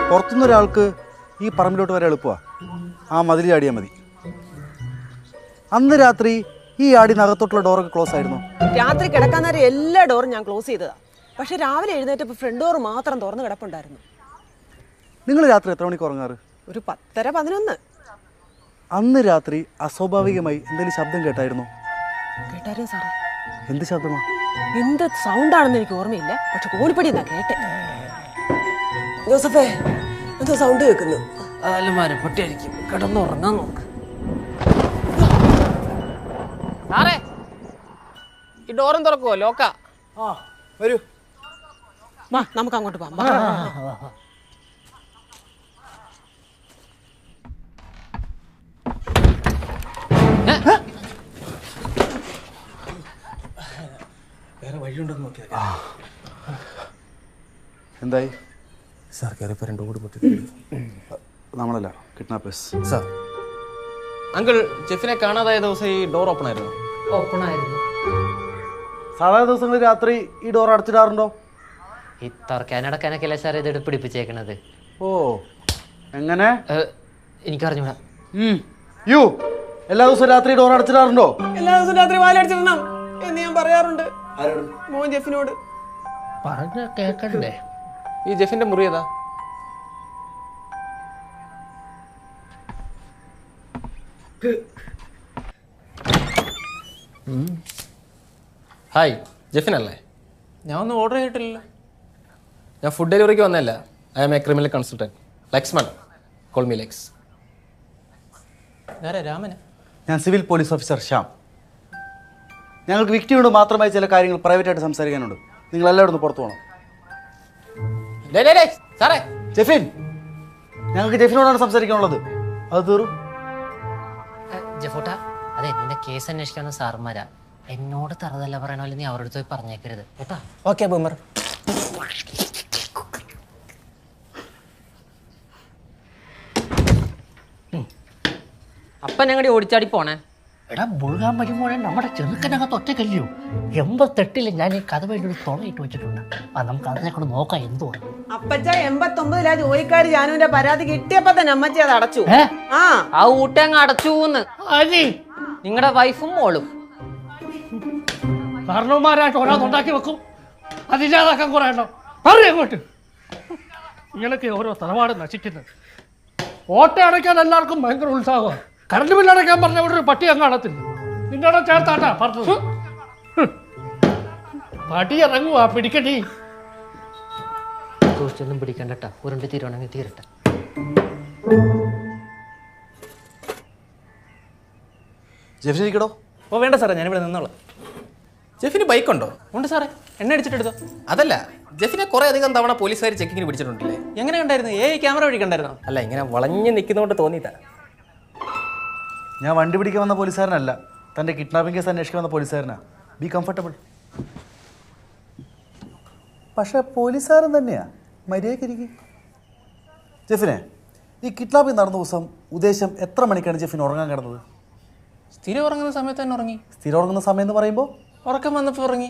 പുറത്തുനിന്നൊരാൾക്ക് ഈ പറമ്പിലോട്ട് വരെ എളുപ്പമാണ്. ആ മതിൽ ചാടിയാൽ മതി. അന്ന് രാത്രി ഈ ആടിനകത്തോട്ടുള്ള ഡോറൊക്കെ ക്ലോസ് ആയിരുന്നു. രാത്രി കിടക്കാൻ നേരം എല്ലാ ഡോറും ഞാൻ ക്ലോസ് ചെയ്തതാ. പക്ഷെ രാവിലെ എഴുന്നേറ്റപ്പോൾ ഫ്രണ്ട് ഡോർ മാത്രം തുറന്ന് കിടപ്പുണ്ടായിരുന്നു. നിങ്ങൾ രാത്രി എത്ര മണിക്ക് ഉറങ്ങാറ്? ഒരു 10:30, 11. അന്ന് രാത്രി അസ്വാഭാവികമായി എന്തെങ്കിലും ശബ്ദം കേട്ടായിരുന്നു? കേട്ടായിരുന്നു സാറേ. എന്ത് ശബ്ദമാ? എന്ത് സൗണ്ടാണെന്ന് എനിക്ക് ഓർമ്മയില്ല, പക്ഷെ കോണിപ്പടി എന്നാ കേട്ടെ. ജോസഫേ, എന്തോ സൗണ്ട് കേൾക്കുന്നു. ആലുമാരം പൊട്ടിയായിരിക്കും. കിടന്നുറങ്ങാൻ നോക്ക് സാറേ. ഈ ഡോറും തുറക്കുവോ? ലോക്കാ. വരൂ, വാ, നമുക്ക് അങ്ങോട്ട് പോവാം. വേറെ വഴിയുണ്ടെന്ന് നോക്കിയാൽ എന്തായി? സാർ കയറിയപ്പോൾ 2 കൂടി പൊട്ടി. നമ്മളല്ല, കിഡ്നാപ്പേഴ്സ്. സാർ, അങ്കിൾ ജെഫിനെ കാണാതായ ദിവസം ഈ ഡോർ ഓപ്പൺ ആയിരുന്നു? ഓപ്പൺ ആയിരുന്നു. സാധാരണ ദിവസങ്ങളിൽ രാത്രി ഈ ഡോർ അടച്ചിടാറുണ്ടോ? ഈ തുറക്കാനടക്കാനൊക്കെയല്ലേ സാർ ഇത് പിടിപ്പിച്ചേക്കണത്. ഓ, എങ്ങനെ? എനിക്കറിഞ്ഞൂടാ. യു എല്ലാ ദിവസവും രാത്രി ഡോർ അടച്ചിടാറുണ്ടോ? എല്ലാ ദിവസവും രാത്രി വാലടിച്ചിടണം എന്ന് ഞാൻ പറയാറുണ്ട് മോൻ ജെഫിനോട്. പറഞ്ഞ കേക്കണ്ടേ? ഈ ജെഫിന്റെ മുറി ഏതാ? ഹായ്, ജെഫിനല്ലേ? ഞാൻ ഒന്നും ഓർഡർ ചെയ്തിട്ടില്ലല്ലോ. ഞാൻ ഫുഡ് ഡെലിവറിക്ക് വന്നതല്ല. I am a criminal consultant. Lakshman, call me Lex. രാമന്? ഞാൻ സിവിൽ പോലീസ് ഓഫീസർ ശ്യാം. ഞങ്ങൾക്ക് വിക്ടിയോട് മാത്രമായി ചില കാര്യങ്ങൾ പ്രൈവറ്റായിട്ട് സംസാരിക്കാനുണ്ട്. നിങ്ങൾ എല്ലാവരും ഒന്ന് പുറത്തു പോകണം. സാറേ, ജെഫിൻ, ഞങ്ങൾക്ക് ജെഫിനോടാണ് സംസാരിക്കാനുള്ളത്. അത് തീറും. ജഫൂട്ട, അതെ, നിന്റെ കേസ് അന്വേഷിക്കാവുന്ന സാറുമാരാ. എന്നോട് തറതല്ല പറയണ പോലെ നീ അവരുടെ പോയി പറഞ്ഞേക്കരുത് കേട്ടാ. Okay boomer. അപ്പൊ ഞങ്ങളുടെ ഓടിച്ചാടി പോണേ. എടാ മുഴുകാൻ വരുമ്പോഴേ നമ്മുടെ ചെറുക്കനകത്ത് ഒറ്റക്കല്ലയോ. 88 ഞാൻ ഈ കഥ വേണ്ടി ഒരു തുണയിട്ട് വെച്ചിട്ടുണ്ട്. നമുക്ക് അതിനെ കൊണ്ട് നോക്കാം എന്തോ. അപ്പച്ച 89 ജോലിക്കാർ ജാനുവിന്റെ പരാതി കിട്ടിയപ്പോ തന്നെ അമ്മച്ചി അത് അടച്ചു. ആ ഊട്ടങ്ങ് അടച്ചൂന്ന് നിങ്ങളുടെ വൈഫും മോളും കാരണവന്മാരായിട്ട് ഓരോന്നുണ്ടാക്കി വെക്കും. അതില്ലാതാക്കാൻ കുറെ എണ്ണം പറയും അങ്ങോട്ട്. ഇങ്ങനൊക്കെ ഓരോ തറവാട് നശിക്കുന്നത്. ഓട്ട അടയ്ക്കാൻ എല്ലാവർക്കും ഭയങ്കര ഉത്സാഹമാണ്. കറണ്ട് ബില്ലടയ്ക്കാൻ പറഞ്ഞ ഇവിടെ ഒരു പട്ടി അങ്ങ് അടത്തില്ല. നിന്നോടെ ചേർത്താട്ടാ പറഞ്ഞത്. പട്ടി ഇറങ്ങുവാ, പിടിക്കട്ടി. സൂക്ഷിച്ചൊന്നും പിടിക്കണ്ടട്ടാ. ഉരുണ്ട് തീരുവാണെങ്കിൽ തീരട്ടെ. ജെഫിൻ ഇരിക്കടോ. ഓ വേണ്ട സാറേ, ഞാനിവിടെ നിന്നോളാം. ജെഫിന് ബൈക്കുണ്ടോ? ഉണ്ട് സാറേ. എണ്ണ അടിച്ചിട്ടെടുത്തോ? അതല്ല, ജെഫിനെ കുറെ അധികം തവണ പോലീസുകാർ ചെക്കിങ്ങിന് പിടിച്ചിട്ടുണ്ടല്ലേ? എങ്ങനെ കണ്ടായിരുന്നു? ക്യാമറ വഴി കണ്ടായിരുന്നോ? അല്ല, ഇങ്ങനെ വളഞ്ഞു നിൽക്കുന്നതുകൊണ്ട് തോന്നിയിട്ടാ. ഞാൻ വണ്ടി പിടിക്കാൻ വന്ന പോലീസുകാരനല്ല, തൻ്റെ കിഡ്നാപ്പിംഗ് കേസ് അന്വേഷിക്കാൻ വന്ന പോലീസുകാരനാ. Be comfortable. പക്ഷേ പോലീസുകാരൻ തന്നെയാ. മര്യാദയ്ക്കിരിക്കും. ജെഫിനെ, ഈ കിഡ്നാപ്പിംഗ് നടന്ന ദിവസം ഉദ്ദേശം എത്ര മണിക്കാണ് ജെഫിൻ ഉറങ്ങാൻ കിടന്നത്? സ്ഥിരം ഉറങ്ങുന്ന സമയത്ത് തന്നെ ഉറങ്ങി. സ്ഥിരം ഉറങ്ങുന്ന സമയം എന്ന് പറയുമ്പോൾ ഉറക്കം വന്നപ്പോൾ ഉറങ്ങി.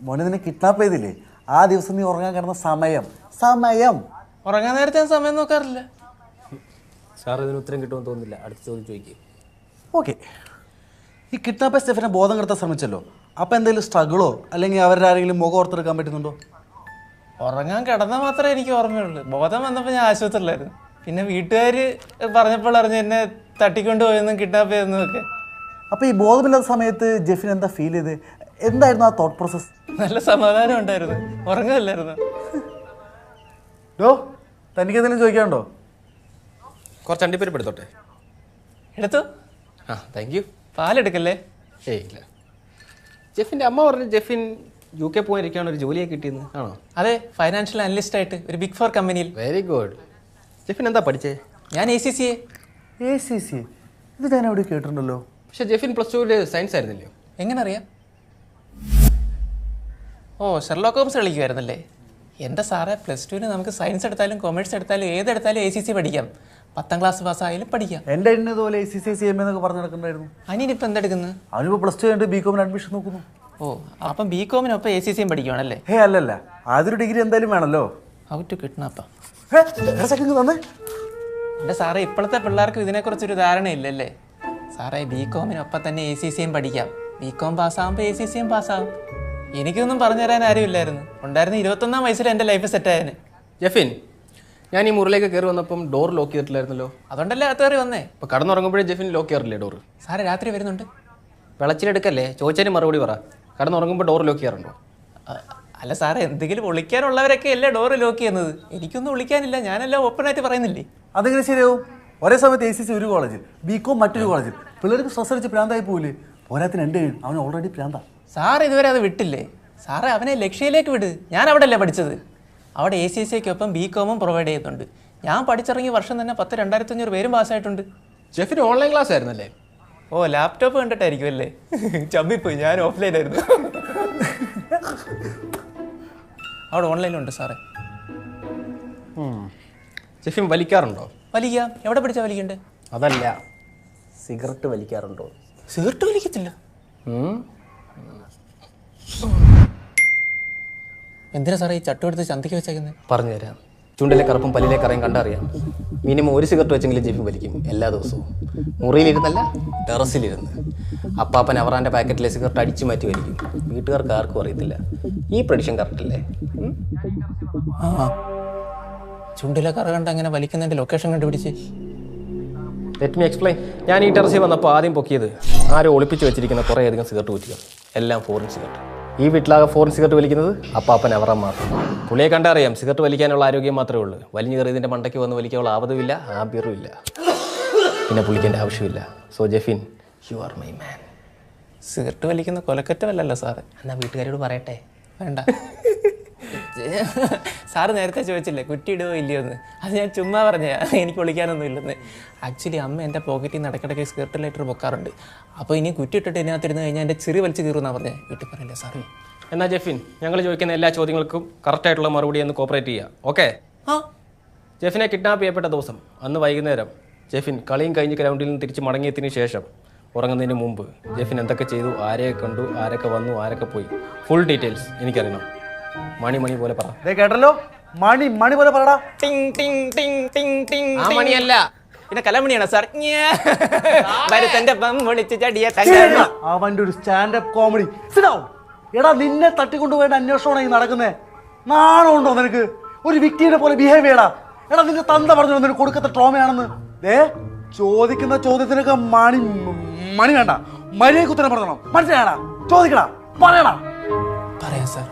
മോനെ, നിന്നെ കിഡ്നാപ്പ് ചെയ്തില്ലേ? ആ ദിവസം നീ ഉറങ്ങാൻ കിടന്ന സമയം ഉറങ്ങാൻ നേരത്തെ ഞാൻ സമയം നോക്കാറില്ല. സാർ ഇതിന് ഉത്തരം കിട്ടുമെന്ന് തോന്നുന്നില്ല. അടുത്ത ചോദ്യം ചോദിക്കുക. ഓക്കെ. ഈ കിഡ്നാപ്പേഴ്സ് ജെഫിനെ ബോധം കെടുത്താൻ ശ്രമിച്ചല്ലോ. അപ്പോൾ എന്തെങ്കിലും സ്ട്രഗിളോ അല്ലെങ്കിൽ അവരുടെ ആരെങ്കിലും മുഖം ഓർത്തെടുക്കാൻ പറ്റുന്നുണ്ടോ? ഉറങ്ങാൻ കിടന്നാൽ മാത്രമേ എനിക്ക് ഓർമ്മയുള്ളൂ. ബോധം വന്നപ്പോൾ ഞാൻ ആശുപത്രിയിലായിരുന്നു. പിന്നെ വീട്ടുകാർ പറഞ്ഞപ്പോൾ അറിഞ്ഞ് എന്നെ തട്ടിക്കൊണ്ട് പോയെന്നും കിഡ്നാപ്പ് ചെയ്തെന്നും ഒക്കെ. അപ്പോൾ ഈ ബോധമില്ലാത്ത സമയത്ത് ജെഫിൻ എന്താ ഫീൽ ചെയ്ത്? എന്തായിരുന്നു ആ തോട്ട് പ്രോസസ്? നല്ല സമാധാനം ഉണ്ടായിരുന്നു. ഉറങ്ങല്ലായിരുന്നു. തനിക്ക് എന്തെങ്കിലും ചോദിക്കാനുണ്ടോ? കുറച്ച് അണ്ടിപ്പരിപ്പ് എടുത്തോട്ടെ? എടുത്തു. Thank you. പാലെടുക്കല്ലേ? ഇല്ല. ജെഫിൻ്റെ അമ്മ പറഞ്ഞു ജെഫിൻ UK പോയിരിക്കാണ് ഒരു ജോലിയൊക്കെ കിട്ടിയെന്ന്. ആണോ? അതെ, ഫൈനാൻഷ്യൽ അനലിസ്റ്റ് ആയിട്ട് ഒരു ബിഗ് 4 കമ്പനിയിൽ. Very good. ജെഫിൻ എന്താ പഠിച്ചേ? ഞാൻ ACCA. ഇത് ഞാൻ എവിടെ കേട്ടിട്ടുണ്ടല്ലോ. പക്ഷെ ജെഫിൻ +2 സയൻസ് ആയിരുന്നില്ലയോ? എങ്ങനെ അറിയാം? ഓ, ഷെർലോക്ക് ഹോംസ് കളിക്കുമായിരുന്നല്ലേ? എൻ്റെ സാറേ, +2 നമുക്ക് സയൻസ് എടുത്താലും കൊമേഴ്സ് എടുത്താലും ഏതെടുത്താലും ACCA പഠിക്കാം. 10ാം ക്ലാസ് പാസ്സായാലും പഠിക്കാം. എൻ്റെ ഇതുപോലെ ACCA CMA എന്നൊക്കെ പറഞ്ഞു നടക്കുന്നുണ്ടായിരുന്നു. അനിയനിപ്പോൾ എന്തെടുക്കുന്നത്? അവനിപ്പോൾ +2 കഴിഞ്ഞിട്ട് BCom അഡ്മിഷൻ നോക്കുന്നു. ഓ, അപ്പം BComനൊപ്പം ACCA പഠിക്കുവാണല്ലേ? അല്ലല്ല, അതൊരു ഡിഗ്രി എന്തായാലും വേണമല്ലോ. How to kidnap? തന്നെ എൻ്റെ സാറേ, ഇപ്പോഴത്തെ പിള്ളേർക്ക് ഇതിനെക്കുറിച്ചൊരു ധാരണയില്ലല്ലേ? സാറേ, BComനൊപ്പം തന്നെ ACCയും പഠിക്കാം. BCom പാസ്സാകുമ്പോൾ ACCയും പാസ്സാകും. എനിക്കൊന്നും പറഞ്ഞു തരാൻ ആരുമില്ലായിരുന്നു. ഉണ്ടായിരുന്ന 21ാം വയസ്സിൽ എൻ്റെ ലൈഫ് സെറ്റായതിന്. ജെഫിൻ, ഞാൻ ഈ മുറിലേക്ക് കയറി വന്നപ്പം ഡോർ ലോക്ക് ചെയ്തിട്ടില്ലായിരുന്നല്ലോ. അതുകൊണ്ടല്ലേ അകത്ത് കയറി വന്നേ. ഇപ്പോൾ കടന്നുറങ്ങുമ്പോഴേ ജെഫിൻ ലോക്ക് ചെയ്യാറില്ലേ ഡോർ? സാറേ, രാത്രി വരുന്നുണ്ട്. വിളച്ചിലെടുക്കല്ലേ? ചോദിച്ചതിന് മറുപടി പറ. കടന്നുറങ്ങുമ്പോൾ ഡോർ ലോക്ക് ചെയ്യാറുണ്ടോ? അല്ല സാറേ, എന്തെങ്കിലും വിളിക്കാനുള്ളവരൊക്കെ അല്ലേ ഡോർ ലോക്ക് ചെയ്യുന്നത്? എനിക്കൊന്നും വിളിക്കാനില്ല. ഞാനെല്ലാം ഓപ്പണായിട്ട് പറയുന്നില്ലേ. അതെങ്ങനെ ശരിയാവും? ഒരേ സമയത്ത് ACC ഒരു കോളേജിൽ, BCom മറ്റൊരു കോളേജിൽ. പിള്ളേർക്ക് സ്ട്രെസ് അടിച്ച് പ്രാന്തായി പോവില്ലേ? പോരാത്തിന് എൻ്റെ അവൻ ഓൾറെഡി പ്രാന്താ. സാർ ഇതുവരെ അത് വിട്ടില്ലേ? സാറേ, അവനെ ലക്ഷ്യയിലേക്ക് വിട്. ഞാൻ അവിടെ അല്ലേ പഠിച്ചത്. അവിടെ ACCയ്ക്കൊപ്പം BComഉം പ്രൊവൈഡ് ചെയ്യുന്നുണ്ട്. ഞാൻ പഠിച്ചിറങ്ങിയ വർഷം തന്നെ 2,500 പേരും പാസ്സായിട്ടുണ്ട്. ജെഫിന് ഓൺലൈൻ ക്ലാസ് ആയിരുന്നല്ലേ? ഓ, ലാപ്ടോപ്പ് കണ്ടിട്ടായിരിക്കും അല്ലേ? ചമ്മിപ്പോയി, ഞാൻ ഓഫ്ലൈൻ ആയിരുന്നു. അവിടെ ഓൺലൈനിലുണ്ട് സാറേ. ജെഫിൻ വലിക്കാറുണ്ടോ? വലിക്കാം. എവിടെ പിടിച്ചാൽ വലിക്കണ്ടേ? അതല്ല, സിഗരറ്റ് വലിക്കാറുണ്ടോ? സിഗരറ്റ് വലിക്കത്തില്ല. എന്തിനാ സാറേ ഈ ചട്ടു എടുത്ത് ചന്തയ്ക്ക് വെച്ചേക്കുന്നത്? പറഞ്ഞുതരാം. ചുണ്ടിലെ കറുപ്പും പല്ലിലെ കറയും കണ്ടറിയാം. മിനിമം ഒരു സിഗരറ്റ് വെച്ചെങ്കിലും ജെഫിൻ വലിക്കും എല്ലാ ദിവസവും. മുറിയിലിരുന്നല്ല, ടെറസിലിരുന്ന്. അപ്പാപ്പൻ അവറാൻ്റെ പാക്കറ്റിലെ സിഗരറ്റ് അടിച്ചു മാറ്റി വലിക്കും. വീട്ടുകാർക്ക് ആർക്കും അറിയത്തില്ല. ഈ പ്രഡിക്ഷൻ കറക്റ്റ് അല്ലേ? ചുണ്ടിലെ കറ കണ്ട് അങ്ങനെ വലിക്കുന്നതിൻ്റെ ലൊക്കേഷൻ കണ്ടുപിടിച്ച്. Let me explain. ഞാൻ ഈ ടെറസിൽ വന്നപ്പോൾ ആദ്യം പൊക്കിയത് ആരും ഒളിപ്പിച്ച് വെച്ചിരിക്കുന്ന കുറേയധികം സിഗരറ്റ് കുറ്റികൾ. എല്ലാം ഫോറിൻ സിഗരറ്റ്. ഈ വീട്ടിലാകെ ഫോറിൻ സിഗരറ്റ് വലിക്കുന്നത് അപ്പാപ്പൻ അവറാൻ മാത്രം. പുള്ളിയെ കണ്ടറിയാം സിഗരറ്റ് വലിക്കാനുള്ള ആരോഗ്യം മാത്രമേ ഉള്ളൂ. വലിഞ്ഞു കയറിയതിൻ്റെ മണ്ടയ്ക്ക് വന്ന് വലിക്കാനുള്ള ആവതുമില്ല, ആംബിയറും ഇല്ല. പിന്നെ പുള്ളിക്കേണ്ട ആവശ്യമില്ല. So Jefin, you are my man. Cigarette വലിക്കുന്ന കൊലക്കറ്റമല്ലല്ലോ സാറേ. എന്നാൽ വീട്ടുകാരോട് പറയട്ടെ? വേണ്ട. സാറ് നേരത്തെ ചോദിച്ചില്ലേ കുറ്റി ഇടുകയോ ഇല്ലയോ എന്ന്. അത് ഞാൻ ചുമ്മാ പറഞ്ഞാ, എനിക്ക് വിളിക്കാനൊന്നും ഇല്ലെന്ന്. ആക്ച്വലി അമ്മ എൻ്റെ പോക്കറ്റിൽ നിന്ന് ഇടയ്ക്കിടയ്ക്ക് സിഗരറ്റ് ലൈറ്റർ പൊക്കാറുണ്ട്. അപ്പോൾ ഇനി കുറ്റി ഇട്ടിട്ട് ഇതിനകത്തിരുന്ന് കഴിഞ്ഞാൽ എൻ്റെ ചെറിയ വലിച്ച് കീറുന്നാ പറഞ്ഞേ. വീട്ടിൽ പറയില്ലേ സാറേ? എന്നാൽ ജെഫിൻ, ഞങ്ങൾ ചോദിക്കുന്ന എല്ലാ ചോദ്യങ്ങൾക്കും കറക്റ്റായിട്ടുള്ള മറുപടി എന്ന് കോപ്പറേറ്റ് ചെയ്യുക. ഓക്കെ? ജെഫിനെ കിഡ്നാപ്പ് ചെയ്യപ്പെട്ട ദിവസം അന്ന് വൈകുന്നേരം ജെഫിൻ കളിയും കഴിഞ്ഞ് ഗ്രൗണ്ടിൽ നിന്ന് തിരിച്ച് മടങ്ങിയതിന് ശേഷം ഉറങ്ങുന്നതിന് മുമ്പ് ജെഫിൻ എന്തൊക്കെ ചെയ്തു, ആരെയൊക്കെ കണ്ടു, ആരൊക്കെ വന്നു, ആരൊക്കെ പോയി, ഫുൾ ഡീറ്റെയിൽസ് എനിക്കറിയണം. മണി പോലെ പറ. കേട്ടല്ലോ, മണി പോലെ പറടാ. ആ മണിയല്ല, പിന്നെ കലമണിയാണ് സാർ. അവന്റെ ഒരു സ്റ്റാൻഡപ്പ് കോമഡി. എടാ, നിന്നെ തട്ടിക്കൊണ്ടുപോയിട്ട് അന്വേഷണമാണ് ഈ നടക്കുന്നേ. നാണമുണ്ടോ നിനക്ക്? ഒരു വ്യക്തിയെ പോലെ ബിഹേവ് ചെയ്യടാ. എടാ, നിന്റെ തന്ത പറഞ്ഞു നിനക്ക് കൊടുക്കത്ത ട്രോമയാണെന്ന്. ചോദിക്കുന്ന ചോദ്യത്തിനൊക്കെ മണി വേണ്ട, മര്യാദയ്ക്ക് ഉത്തരം പറഞ്ഞോ. മനസ്സിലായടാ? ചോദിക്കടാ, പറയടാ. പറയാം സാർ.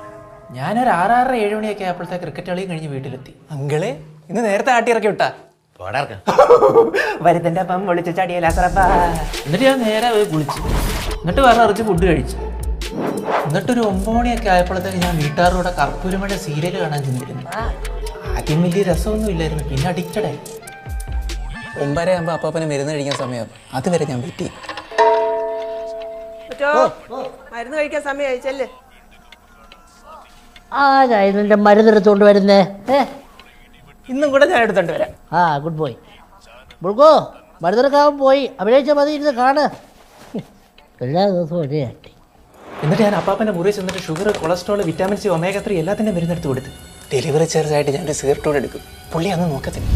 ഞാനൊരു 6:30-7 മണിയൊക്കെ ആയപ്പോഴത്തെ ക്രിക്കറ്റ് കളിയും കഴിഞ്ഞ് വീട്ടിലെത്തി. അങ്കിളെ ഇന്ന് നേരത്തെ ആട്ടിയിറക്കി വിട്ടാ. വരുത്തന്റെ അപ്പം വിളിച്ചു ചടിയല്ല. എന്നിട്ട് ഞാൻ നേരെ പോയി കുളിച്ചു. എന്നിട്ട് വേറെ ഇറച്ചി ഫുഡ് കഴിച്ചു. എന്നിട്ടൊരു 9 മണിയൊക്കെ ആയപ്പോഴത്തേക്ക് ഞാൻ വീട്ടുകാരുടെ കർപ്പൂരമഴ സീരിയൽ കാണാൻ ചെന്നിരുന്നു. ആദ്യം വലിയ രസമൊന്നും ഇല്ലായിരുന്നു, പിന്നെ അഡിക്റ്റഡായി. 9:30 ആകുമ്പോൾ അപ്പാപ്പനെ മരുന്ന് കഴിക്കാൻ സമയം. അതുവരെ ഞാൻ വെയിറ്റ് ചെയ്യും. മരുന്ന് കഴിക്കാൻ സമയം അയച്ചല്ലേ? ആരായിരുന്നു എൻ്റെ മരുന്നെടുത്തുകൊണ്ട് വരുന്നേ? ഇന്നും കൂടെ ഞാൻ എടുത്തോണ്ട് വരാം. Good boy. ബുൾഗോ, മരുന്നെടുക്കാൻ പോയി. അഭിനയിച്ച മതി, ഇരുന്ന് കാണ്. എല്ലാ ദിവസവും ഒരേ ആട്ടി. എന്നിട്ട് ഞാൻ അപ്പാപ്പൻ്റെ മുറി ചെന്നിട്ട് sugar, cholesterol, vitamin C, omega 3 എല്ലാത്തിൻ്റെ മരുന്നെടുത്ത് കൊടുത്തു. ഡെലിവറി ചാർജായിട്ട് ഞാൻ സിഗരറ്റോടെ എടുക്കും. പുള്ളി അന്ന് നോക്കത്തില്ല.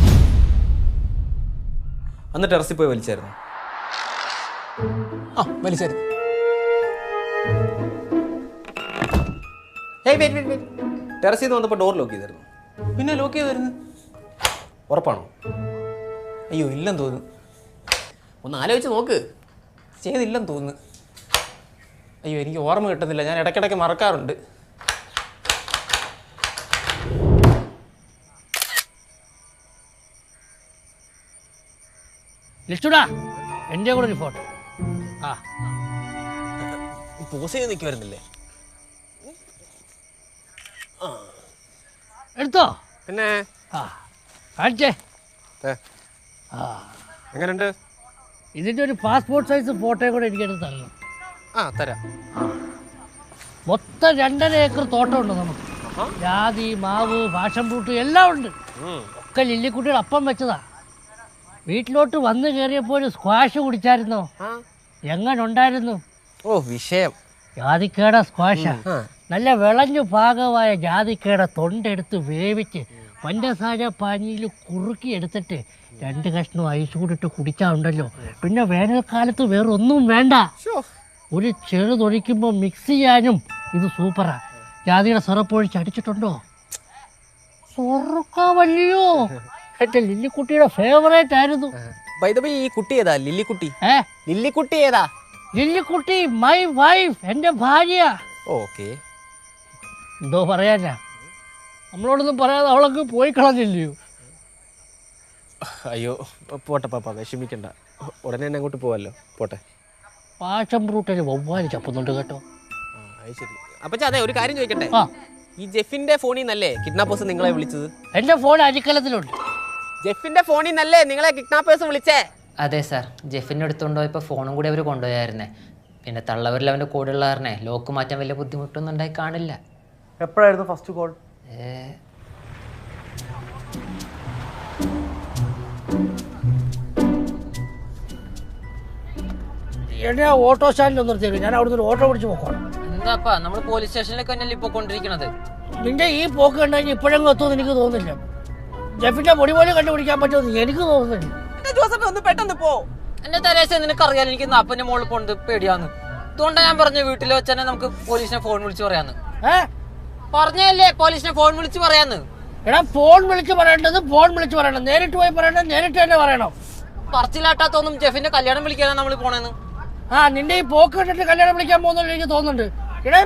അന്ന് ടെറസിൽ പോയി വലിച്ചായിരുന്നു? വലിച്ചായിരുന്നു. ടെറസിൽ നിന്ന് വന്നപ്പോൾ ഡോർ ലോക്ക് ചെയ്തായിരുന്നു? പിന്നെ ലോക്ക് ചെയ്തായിരുന്നു. ഉറപ്പാണോ? അയ്യോ, ഇല്ലെന്ന് തോന്നുന്നു. ഒന്ന് ആലോചിച്ച് നോക്ക്. ചെയ്തില്ലെന്ന് തോന്നുന്നു. അയ്യോ, എനിക്ക് ഓർമ്മ കിട്ടുന്നില്ല. ഞാൻ ഇടയ്ക്കിടയ്ക്ക് മറക്കാറുണ്ട്. ലിസ്റ്റുടാ, എൻ്റെ കൂടെ ഒരു ഫോട്ടോ. പോസ് ചെയ്ത് നിൽക്കുമായിരുന്നില്ലേ? എടുത്തോ? പിന്നെ കാണിച്ചേ. എങ്ങനെയുണ്ട്? ഇതിൻ്റെ ഒരു പാസ്പോർട്ട് സൈസ് ഫോട്ടോയും കൂടെ എനിക്കെടുത്ത് തരണം. തരാം. മൊത്തം 2.5 ഏക്കർ തോട്ടമുണ്ട് നമുക്ക്. ജാതി, മാവ്, പാഷൻ ഫ്രൂട്ട് എല്ലാം ഉണ്ട്. ഒക്കെ ലില്ലിക്കുട്ടിയുടെ അപ്പം വെച്ചതാ. വീട്ടിലോട്ട് വന്ന് കയറിയപ്പോൾ ഒരു സ്ക്വാഷ് കുടിച്ചായിരുന്നോ? എങ്ങനെ ഉണ്ടായിരുന്നു? വിഷയം. ജാതിക്കയുടെ സ്ക്വാഷാ. നല്ല വിളഞ്ഞു പാകമായ ജാതിക്കയുടെ തൊണ്ടെടുത്ത് വേവിച്ച് പഞ്ചസാര പാനിയിൽ കുറുക്കി എടുത്തിട്ട് 2 കഷ്ണം ഐസ് കൂടിട്ട് കുടിച്ചാൽ ഉണ്ടല്ലോ, പിന്നെ വേനൽക്കാലത്ത് വേറെ ഒന്നും വേണ്ട. ഒരു ചെറുതൊഴിക്കുമ്പോൾ മിക്സ് ചെയ്യാനും ഇത് സൂപ്പറാ. ജാതിയുടെ സിറപ്പ് ഒഴിച്ച് അടിച്ചിട്ടുണ്ടോ? സ്വർഗ്ഗമല്ലയോ. എൻ്റെ ലില്ലിക്കുട്ടിയുടെ ഫേവറേറ്റ് ആയിരുന്നു. ഈ കുട്ടി ഏതാ? ലില്ലിക്കുട്ടി? ലില്ലിക്കുട്ടി ഏതാ? ലില്ലിക്കുട്ടി മൈ വൈഫ്, എൻ്റെ ഭാര്യ. ഓക്കെ. എന്തോ പറയാനാ, നമ്മളോടൊന്നും പറയാതെ അവളൊക്കെ പോയി കളഞ്ഞില്ലയോ? അയ്യോ, പോട്ടെ പാപ്പ, വിഷമിക്കണ്ട. ഉടനെ തന്നെ അങ്ങോട്ട് പോവാല്ലോ. പോട്ടെ. പാഷൻ ഫ്രൂട്ടിന് വവ്വാല് ചപ്പുന്നുണ്ട് കേട്ടോ. ശരി. അപ്പൊ അതെ, ഒരു കാര്യം ചോദിക്കട്ടെ? ഈ ജെഫിന്റെ ഫോണിൽ നിന്നല്ലേ കിഡ്നാപ്പേഴ്സ് നിങ്ങളെ വിളിച്ചത്? എൻ്റെ ഫോൺ അരിക്കലത്തിലുണ്ട്. ജെഫിന്റെ ഫോണിൽ നിന്നല്ലേ നിങ്ങളെ കിഡ്നാപ്പേഴ്സ് വിളിച്ചേ? അതെ സാർ, ജെഫിനെ എടുത്തുകൊണ്ട് പോയപ്പോൾ ഫോണും കൂടി അവർ കൊണ്ടുപോയായിരുന്നേ. പിന്നെ തള്ളവരിൽ അവൻ്റെ കൂടെയുള്ള കാരണേ ലോക്ക് മാറ്റാൻ വലിയ ബുദ്ധിമുട്ടൊന്നും ഉണ്ടായി കാണില്ല. എപ്പോഴായിരുന്നു ഫസ്റ്റ് കോൾ? എന്നെ ഓട്ടോ സ്റ്റാൻഡിൽ ഒന്ന് നിർത്തിയേക്കും, ഞാൻ അവിടുന്ന് ഒരു ഓട്ടോ പിടിച്ച് പോക്കോളാം. എന്താപ്പാ നമ്മൾ പോലീസ് സ്റ്റേഷനിലേക്ക് തന്നെയല്ലേ ഇപ്പോൾ കൊണ്ടിരിക്കണത്? നിന്റെ ഈ പോക്ക് കണ്ടുകഴിഞ്ഞാൽ ഇപ്പോഴെങ്കിലും എത്തുമെന്ന് എനിക്ക് തോന്നുന്നില്ല. ജെഫിന്റെ പൊടി പോലും കണ്ടുപിടിക്കാൻ പറ്റുമെന്ന് എനിക്ക് തോന്നുന്നില്ല. ജോസഫ് ഒന്ന് പെട്ടെന്ന് പോ. എന്റെ തലേശ നിനക്കറിയാലോ എനിക്ക് അപ്പന്റെ മോളിൽ പോണ്ട് പേടിയാന്ന്. അതുകൊണ്ടാണ് ഞാൻ പറഞ്ഞു വീട്ടിൽ വെച്ച് തന്നെ നമുക്ക് പോലീസിനെ ഫോൺ വിളിച്ച് പറയാന്ന്. പറഞ്ഞല്ലേ പോലീസിനെ ഫോൺ വിളിച്ച് പറയാന്ന്. എടാ ഫോൺ വിളിച്ച് പറയേണ്ടത് ഫോൺ വിളിച്ച് പറയണം, നേരിട്ട് പോയി പറയണത് നേരിട്ട് തന്നെ പറയണം. പറച്ചിലാട്ടാത്തൊന്നും ജെഫിന്റെ കല്യാണം വിളിക്കാനാണ് നമ്മൾ പോണേന്ന്. നിന്റെ ഈ പോക്ക് കണ്ടിട്ട് കല്യാണം വിളിക്കാൻ പോകുന്നല്ലോ എനിക്ക് തോന്നുന്നുണ്ട്. എടാ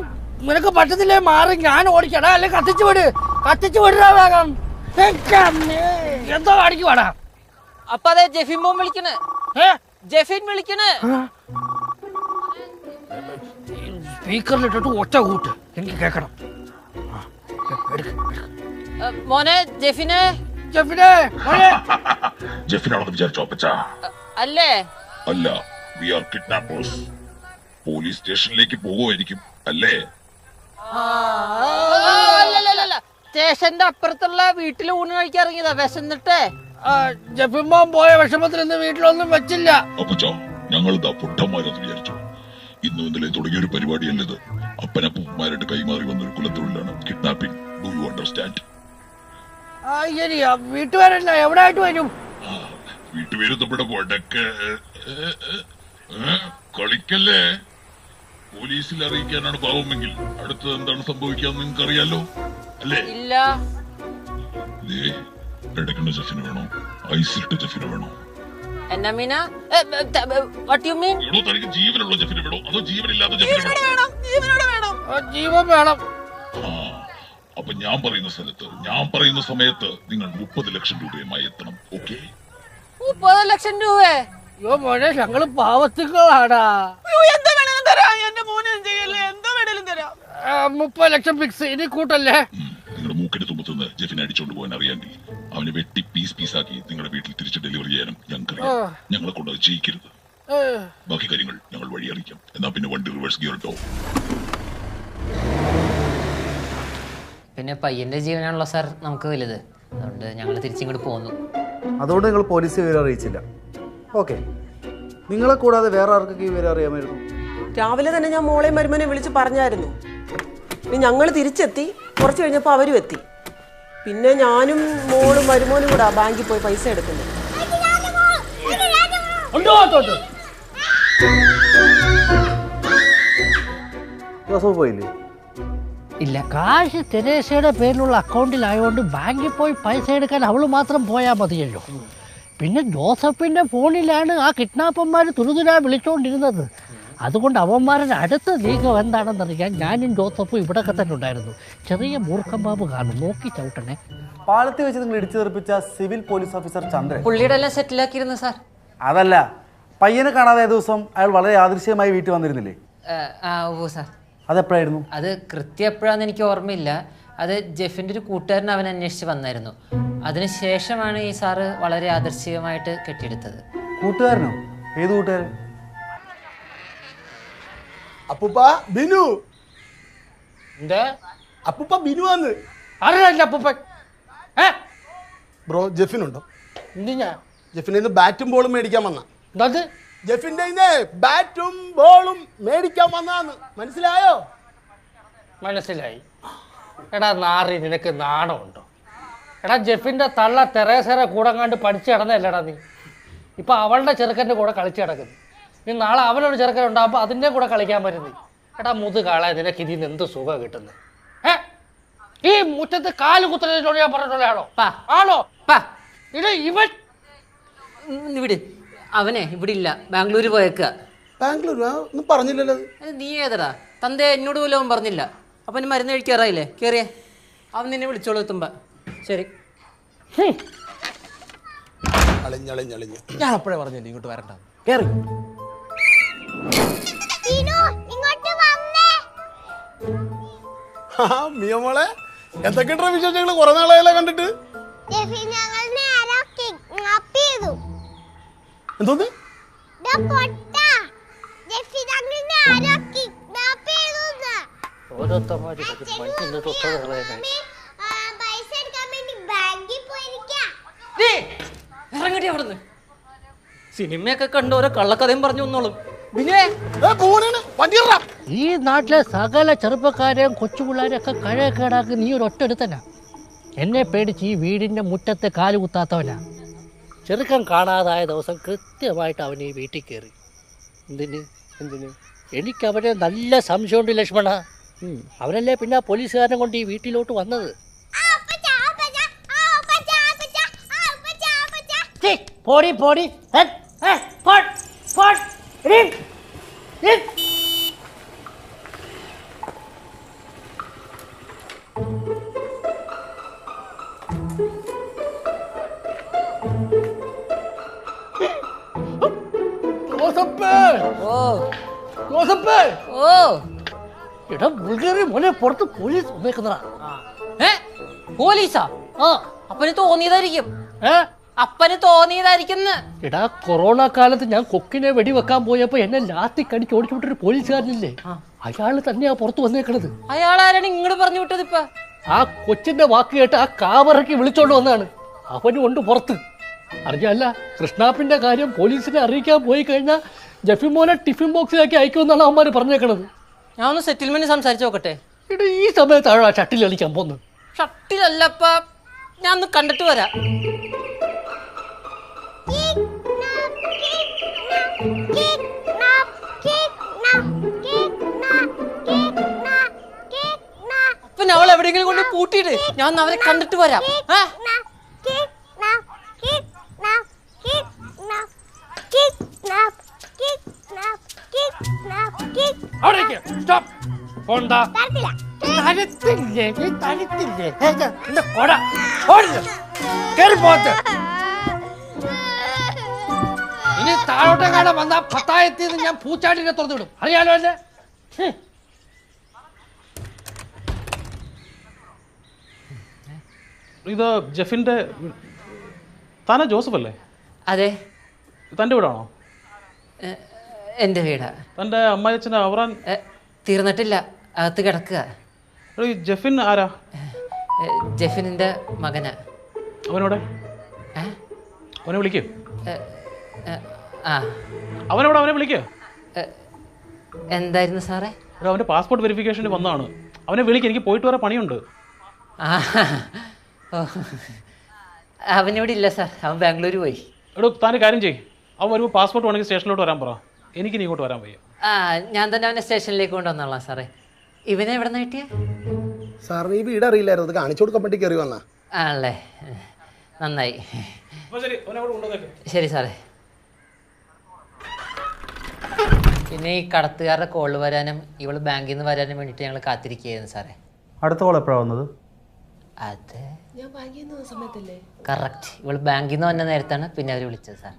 നിനക്ക് പറ്റത്തില്ലേ മാറി ഞാൻ ഓടിക്കടാ, അല്ലെ കത്തിച്ചു വിടാ വേഗം. എന്തോ കാണിക്ക് വേടാ. അപ്പൊ അതെ ജെഫിൻ മോൻ വിളിക്കണേ, ജെഫിൻ വിളിക്കണേ. സ്പീക്കറിലിട്ടിട്ട് ഒറ്റ കൂട്ട് എനിക്ക് കേക്കണം. മോനെ ജെഫിനെ ജെഫിനാണെന്ന് വിചാരിച്ചോ അപ്പച്ചാ? അല്ലേ? അല്ല, വി ആർ കിഡ്നാപ്പേഴ്സ്. പോലീസ് സ്റ്റേഷനിലേക്ക് പോകുമായിരിക്കും അല്ലേ? സ്റ്റേഷന്റെ അപ്പുറത്തുള്ള വീട്ടിൽ ഊണ് കഴിക്കാൻ ഇറങ്ങിയതാ വിശന്നിട്ടേ. ജെഫിൻ പോയ വിഷമത്തിൽ ഇന്ന് വീട്ടിലൊന്നും വെച്ചില്ല. അപ്പച്ചാ ഞങ്ങൾ ഇതാ പൊട്ടന്മാരെന്ന് വിചാരിച്ചു. ഇന്നും ഇന്നലെ തുടങ്ങിയൊരു പരിപാടിയല്ലത്. അപ്പനപ്പന്മാരുടെ കൈമാറി വന്നൊരു കുലത്തൊഴിലാണ് കിഡ്നാപ്പിംഗ്. Do you understand? ശരിയാ, വീട്ടുകാരല്ല എവിടെ ആയിട്ട് വരും? വീട്ടുപേര് നമ്മുടെ വടക്ക് കളിക്കല്ലേ. പോലീസിൽ അറിയിക്കാനാണ് പാവമെങ്കിൽ അടുത്തത് എന്താണ് സംഭവിക്കാന്ന് നിങ്ങൾക്ക് അറിയാലോ അല്ലേ? ഇല്ല. ഇടയ്ക്കുന്ന ജെഫിന് വേണോ ഐസിലിട്ട ജെഫിന് വേണോ? തനിക്ക് ജീവനുള്ള ജെഫിന് വേണോ അതോ ജീവനില്ലാത്ത ജെഫിന് വേണോ? ജീവൻ വേണം. അപ്പൊ ഞാൻ പറയുന്ന സ്ഥലത്ത് ഞാൻ പറയുന്ന സമയത്ത് നിങ്ങൾ 30 ലക്ഷം രൂപയുമായി എത്തണം. ഓക്കെ? 30 ലക്ഷം രൂപ? അയ്യോ മോനെ ഞങ്ങള് പാവത്തുക്കളാടാ. 30 ലക്ഷം ഫിക്സ്, ഇനി കൂട്ടല്ലേ. നിങ്ങളുടെ മൂക്കിന്റെ തുമ്പത്തുനിന്ന് ജെഫിനെ അടിച്ചോണ്ട് പോകാൻ അറിയാമെങ്കിൽ അവനെ വെട്ടി പീസാക്കി നിങ്ങളുടെ വീട്ടിൽ തിരിച്ച് ഡെലിവറി ചെയ്യാനും ഞങ്ങൾക്കറിയാം. ഞങ്ങളെ കൊണ്ട് അത് ചെയ്യിക്കരുത്. ബാക്കി കാര്യങ്ങൾ ഞങ്ങൾ വഴി അറിയിക്കാം. എന്നാ പിന്നെ വണ്ടി റിവേഴ്സ് ഗിയർ ഇട്ടോ. പിന്നെ പയ്യന്റെ ജീവനാണല്ലോ സാർ നമുക്ക് വലുത്, അതുകൊണ്ട് ഞങ്ങൾ തിരിച്ചിങ്ങോട്ട് പോന്നു. അതുകൊണ്ട് നിങ്ങൾ പോലീസ് വിവരം അറിയിച്ചില്ല. ഓക്കെ, നിങ്ങളെ കൂടാതെ വേറെ ആർക്കൊക്കെ ഈ വിവരം അറിയാമായിരുന്നു? രാവിലെ തന്നെ ഞാൻ മോളെയും മരുമനെ വിളിച്ച് പറഞ്ഞായിരുന്നു. പിന്നെ ഞങ്ങൾ തിരിച്ചെത്തി, കുറച്ച് കഴിഞ്ഞപ്പോൾ അവരും എത്തി. പിന്നെ ഞാനും മോളും മരുമോനും കൂടെ ബാങ്കിൽ പോയി പൈസ എടുക്കുന്നത്. പോയില്ലേ? ഇല്ല, കാശ് തെരേസയുടെ പേരിലുള്ള അക്കൗണ്ടിലായതുകൊണ്ട് ബാങ്കിൽ പോയി പൈസ എടുക്കാൻ അവള് മാത്രം പോയാൽ മതിയല്ലോ. പിന്നെ ജോസഫിന്റെ ഫോണിലാണ് ആ കിഡ്നാപ്പന്മാർ തുരുതുരാ വിളിച്ചുകൊണ്ടിരുന്നത്. അതുകൊണ്ട് അവന്മാരുടെ അടുത്ത നീക്കം എന്താണെന്നറിയാൻ ഞാനും ജോസഫും ഇവിടെയൊക്കെ തന്നെ ഉണ്ടായിരുന്നു. ചെറിയ മൂർഖം ബാബു കാണും, നോക്കി ചവിട്ടണേ. പാലത്തിൽ വെച്ച് നിങ്ങൾ ഇടിച്ചു തെറിപ്പിച്ച സിവിൽ പോലീസ് ഓഫീസർ ചന്ദ്രൻ പുള്ളിയുടെ എല്ലാം സെറ്റിലാക്കിയിരുന്നു സാർ. അതല്ല, പയ്യനെ കാണാതെ ദിവസം അയാൾ വളരെ യാദൃശ്യമായി വീട്ടിൽ വന്നിരുന്നില്ലേ? ഓ സാർ. അതെപ്പോഴായിരുന്നു? അത് കൃത്യം എപ്പോഴാന്ന് എനിക്ക് ഓർമ്മയില്ല. അത് ജെഫിന്റെ ഒരു കൂട്ടുകാരൻ അവൻ അന്വേഷിച്ച് വന്നായിരുന്നു. അതിനുശേഷമാണ് ഈ സാറ് വളരെ യാദൃശ്ചികമായിട്ട് കെട്ടിയെടുത്തത്. കൂട്ടുകാരനോ? ഏത് കൂട്ടുകാരൻ? അപ്പൂപ്പ ബിനു. എന്താ അപ്പൂപ്പ ബിനു ആണ്. അറിയില്ല അപ്പൂപ്പൻ. ബ്രോ ജെഫിനുണ്ടോ? എന്തിനാ? ജെഫിന്റെ ബാറ്റും ബോളും മേടിക്കാൻ വന്ന. എന്താ? ജെഫിന്റെ ബാറ്റും ബോളും മേടിക്കാൻ വന്നാന്ന് മനസ്സിലായോ? മനസ്സിലായി. എടാ നാറി, നിനക്ക് നാണമുണ്ടോ? എടാ ജെഫിന്റെ തള്ള തെരേസയുടെ കൂടെ കണ്ട് പഠിച്ചു കിടന്നല്ലടാ നീ. ഇപ്പൊ അവളുടെ ചെറുക്കൻ്റെ കൂടെ കളിച്ചു കിടക്കുന്നു. നീ നാളെ അവനൊരു ചെറുക്കൻ ഉണ്ടാകുമ്പോൾ അതിൻ്റെ കൂടെ കളിക്കാൻ പറ്റുന്നു. എടാ മുതുകാളെ, നിനക്ക് ഇതിൽ നിന്ന് എന്ത് സുഖം കിട്ടുന്നത്? ഈ മുറ്റത്ത് കാല് കുത്തുന്നതിനോട് ഞാൻ പറഞ്ഞിട്ടുള്ളതാണോ? ആണോ? ഇത് ഇവൻ ഇവിടെ അവനെ ഇവിടെ ഇല്ല, ബാംഗ്ലൂർ പോയേക്കുക. ബാംഗ്ലൂർ ഒന്നും പറഞ്ഞില്ലല്ലോ. നീ ഏതടാ? തന്റെ എന്നോട് പോലും അവൻ പറഞ്ഞില്ല. അപ്പൊ അവന് മരുന്ന് കഴിക്കാറായില്ലേ? കേറിയേ, അവൻ നിന്നെ വിളിച്ചോളൂ എത്തുമ്പോ. ശരി. അളിഞ്ഞളിഞ്ഞളിഞ്ഞ് ഞാൻ അപ്പോഴേ പറഞ്ഞില്ലേ ഇങ്ങോട്ട് വരണ്ട. കേറി. മിയമോളെ എന്തൊക്കെയുണ്ടോ വിശേഷങ്ങൾ? കുറെ നാളായല്ലോ കണ്ടിട്ട്. എന്തോന്ന്? ഇറങ്ങടി അവിടുന്ന്. സിനിമയൊക്കെ കണ്ട് ഓരോ കള്ളക്കഥയും പറഞ്ഞു വന്നോളും. പിന്നെ ഈ നാട്ടിലെ സകല ചെറുപ്പക്കാരെയും കൊച്ചുപിള്ളേരെയൊക്കെ കഴക്കേടാക്കി നീ ഒരു ഒറ്റെടുത്തനാ. എന്നെ പേടിച്ച് ഈ വീടിൻ്റെ മുറ്റത്തെ കാല് കുത്താത്തവനാ. ചെറുക്കൻ കാണാതായ ദിവസം കൃത്യമായിട്ട് അവൻ ഈ വീട്ടിൽ കയറി. എന്തിന് എനിക്ക് അവനെ നല്ല സംശയമുണ്ട് ലക്ഷ്മണ. അവനല്ലേ പിന്നെ പോലീസുകാരനെ കൊണ്ട് ഈ വീട്ടിലോട്ട് വന്നത്. പോടി പോടി എടാ ബുൾഗേറിയ മോനെ പുറത്ത് പോലീസ് വന്നേക്കുന്നതാ. പോലീസാ? അപ്പന് തോന്നിയതായിരിക്കും. അപ്പന് തോന്നിയതായിരിക്കും. എടാ കൊറോണ കാലത്ത് ഞാൻ കൊക്കിനെ വെടിവെക്കാൻ പോയപ്പോ എന്നെ ലാത്തി കടിച്ച് ഓടിച്ചു വിട്ടൊരു പോലീസുകാരനില്ലേ, അയാള് തന്നെയാ പുറത്ത് വന്നേക്കണത്. അയാൾ ആരാണ് ഇങ്ങോട്ട് പറഞ്ഞു വിട്ടത്? ഇപ്പൊ ആ കൊച്ചിന്റെ വാക്ക് കേട്ട് ആ കാവറക്കി വിളിച്ചോണ്ട് വന്നാണ്. അവനും ഉണ്ട് പുറത്ത്. അറിഞ്ഞല്ല, കൃഷ്ണാപ്പിന്റെ കാര്യം പോലീസിനെ അറിയിക്കാൻ പോയി കഴിഞ്ഞാൽ ജഫിമോനെ ടിഫിൻ ബോക്സിലാക്കി അയക്കുമെന്നാണ് അവന്മാര് പറഞ്ഞേക്കണത്. ഞാൻ ഒന്ന് സെറ്റിൽമെന്റ് സംസാരിച്ചു നോക്കട്ടെ. എടാ ഈ സമയത്താണ് ഷട്ടിൽ കളിക്കാൻ പോകുന്നത്. ഷട്ടിലല്ലപ്പ, ഞാൻ ഒന്ന് കണ്ടിട്ട് വരാം. അപ്പൊ അവൾ എവിടെയെങ്കിലും കൊണ്ട് പൂട്ടിയിട്ട് ഞാൻ അവരെ കണ്ടിട്ട് വരാം. ഇനി താഴോട്ടെ കാണാൻ വന്ന പത്തായത്തിന്ന് ഞാൻ പൂച്ചാട്ടിനെ തുറന്നു വിടും. അറിയാലോ അല്ലേ? ഇത് ജെഫിന്റെ താനാ ജോസഫ് അല്ലേ? അതെ. തൻ്റെ വീടാണോ? എൻ്റെ വീടാ. തൻ്റെ അമ്മായച്ഛൻ്റെ അവറാൻ തീർന്നിട്ടില്ല, അകത്ത് കിടക്കുക. ഈ ജെഫിൻ ആരാ? ജെഫിനിൻ്റെ മകനാ. അവനോടെ അവനെ വിളിക്കൂ. അവനോട് അവനെ വിളിക്കുക. എന്തായിരുന്നു സാറേ? അവൻ്റെ പാസ്പോർട്ട് വെരിഫിക്കേഷന് വന്നതാണ്. അവനെ വിളിക്കുക, എനിക്ക് പോയിട്ട് വരാൻ പണിയുണ്ട്. അവനിവിടെ ഇല്ല സാർ, അവൻ ബാംഗ്ലൂർ പോയി. എടോ താൻ്റെ കാര്യം ചെയ്യും, അവൻ വരുമ്പോൾ പാസ്പോർട്ട് വേണമെങ്കിൽ സ്റ്റേഷനിലോട്ട് വരാൻ പറ. എനിക്ക് ഇങ്ങോട്ട് വരാൻ വയ്യ. ഞാൻ തന്നെ അവനെ സ്റ്റേഷനിലേക്ക് കൊണ്ടുവന്നോളാം സാറേ. ഇവനെ എവിടെ നിന്ന് കിട്ടിയ? സാറിന് ഈ വീട് അറിയില്ലായിരുന്നു, അത് കാണിച്ചു കൊടുക്കാൻ വേണ്ടി കയറി വന്നാ. ആണല്ലേ, നന്നായി. ശരി സാറേ. പിന്നെ ഈ കടത്തുകാരുടെ കോള് വരാനും ഇവള് ബാങ്കിൽ നിന്ന് വരാനും വേണ്ടിയിട്ട് ഞങ്ങൾ കാത്തിരിക്കുകയായിരുന്നു സാറേ. അടുത്ത കോൾ എപ്പോഴാണ് വന്നത്? അത് കറക്റ്റ്, ഇവള് ബാങ്കിൽ നിന്ന് വന്ന നേരത്താണ് പിന്നെ അവർ വിളിച്ചത് സാർ.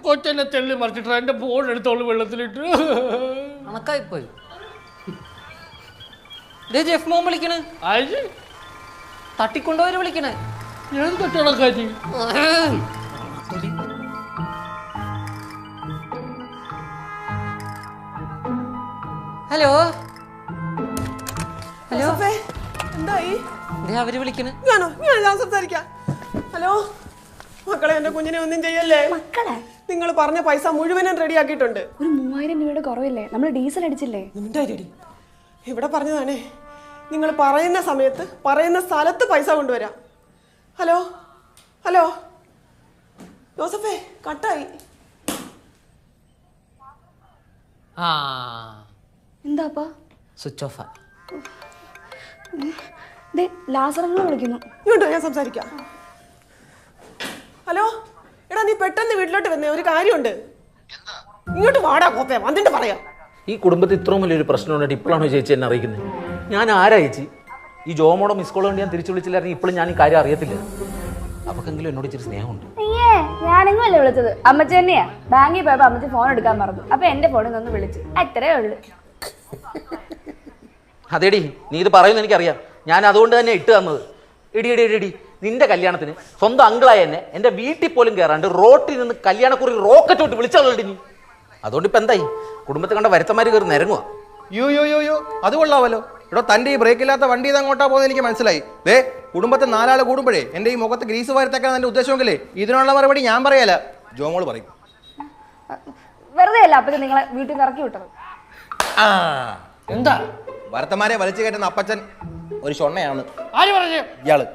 കൊച്ചെന്നെ തെള്ളി മറിച്ചിട്ട് എന്റെ ഫോൺ എടുത്തോളൂ വെള്ളത്തിലിട്ട്. കണക്കായിപ്പോയി. ജെഫ് മോൻ വിളിക്കണ്, തട്ടിക്കൊണ്ടുപോയി വിളിക്കണേ. എന്തൊക്കെയാണക്കാരി? ഹലോ ഹലോ, എന്തായി? അവര് വിളിക്കണ്. ഞാൻ സംസാരിക്കാം. ഹലോ മക്കളെ, എന്റെ കുഞ്ഞിനെ ഒന്നും ചെയ്യല്ലേ. മക്കളെ, നിങ്ങൾ പറഞ്ഞ പൈസ മുഴുവനും റെഡിയാക്കിയിട്ടുണ്ട്. ഒരു 3000 രൂപയുടെ കുറവില്ലേ? നമ്മൾ ഡീസൽ അടിച്ചില്ലേ? ഇവിടെ പറഞ്ഞതാണേ, നിങ്ങൾ പറയുന്ന സമയത്ത് പറയുന്ന സ്ഥലത്ത് പൈസ കൊണ്ടുവരാം. ഹലോ ഹലോ ജോസഫേ, കട്ടായി. എന്താപ്പാ? സ്വിച്ച് ഓഫാ. ലാസറങ്ങളെ വിളിക്കുന്നു. ഇങ്ങോട്ടോ, ഞാൻ സംസാരിക്കാം. ഹലോ എടാ, നീ പെട്ടെന്ന് വീട്ടിലോട്ട് വന്നേ, ഒരു കാര്യമുണ്ട്. ഇങ്ങോട്ട് വാടാ കോപ്പേ, വന്നിട്ട് പറയാം. ഈ കുടുംബത്തിൽ ഇത്രയും വലിയൊരു പ്രശ്നം ഉണ്ടായിട്ട് ഇപ്പോഴാണോ ചേച്ചി എന്നെ അറിയിക്കുന്നത്? ഞാൻ ആരാ ചേച്ചി? ഈ ജോമോടെ മിസ് കോൾ കൊണ്ട് ഞാൻ തിരിച്ചു വിളിച്ചില്ലായിരുന്നു, ഇപ്പോഴും ഞാൻ ഈ കാര്യം അറിയത്തില്ല. അപ്പൊക്കെങ്കിലും എന്നോട് ഇച്ചിരി സ്നേഹമുണ്ട്. അയ്യേ, ഞാനെങ്ങുമല്ലേ വിളിച്ചത്, അമ്മച്ചി തന്നെയാ. ബാങ്കിൽ പോയപ്പോ അമ്മച്ചി ഫോൺ എടുക്കാൻ മറന്നു, അപ്പൊ എന്റെ ഫോണിൽ നിന്ന് വിളിച്ചു, അത്രേ ഉള്ളു. അതേടി, നീ ഇത് പറയുന്നത് എനിക്കറിയാം, ഞാൻ അതുകൊണ്ട് തന്നെ ഇട്ട് തന്നത്. എടി എടി എടി, നിന്റെ കല്യാണത്തിന് സ്വന്തം അങ്കിളായ എന്നെ എൻ്റെ വീട്ടിൽ പോലും കയറാണ്ട് റോട്ടിൽ നിന്ന് കല്യാണക്കുറി റോക്കറ്റ് തൊട്ട് വിളിച്ചോളി നീ. അതുകൊണ്ട് ഇപ്പം എന്തായി, കുടുംബത്തെ കണ്ട വരുത്തന്മാർ കയറി നിരങ്ങുക. യോ അത് കൊള്ളാമല്ലോ. എടോ, തൻ്റെ ഈ ബ്രേക്കില്ലാത്ത വണ്ടി ഇത് അങ്ങോട്ടാ പോകുന്നത് എനിക്ക് മനസ്സിലായി. ദേ, കുടുംബത്തെ 4 ആൾ കൂടുമ്പോഴേ എൻ്റെ ഈ മുഖത്ത് ഗ്രീസ് വാരത്തേക്കാണ് എൻ്റെ ഉദ്ദേശമെങ്കിലേ ഇതിനുള്ള മറുപടി ഞാൻ പറയാല, ജോമോള് പറയും. വെറുതെ അല്ല അപ്പച്ചൻ നിങ്ങളെ വീട്ടിൽ നിന്ന് ഇറക്കി വിട്ടത്. എന്താ ഭരത്തന്മാരെ വലിച്ചു കയറ്റുന്ന അപ്പച്ചൻ ഒരു ഷൊണ്ണയാണ്. ആര് പറഞ്ഞു? ഇയാള്.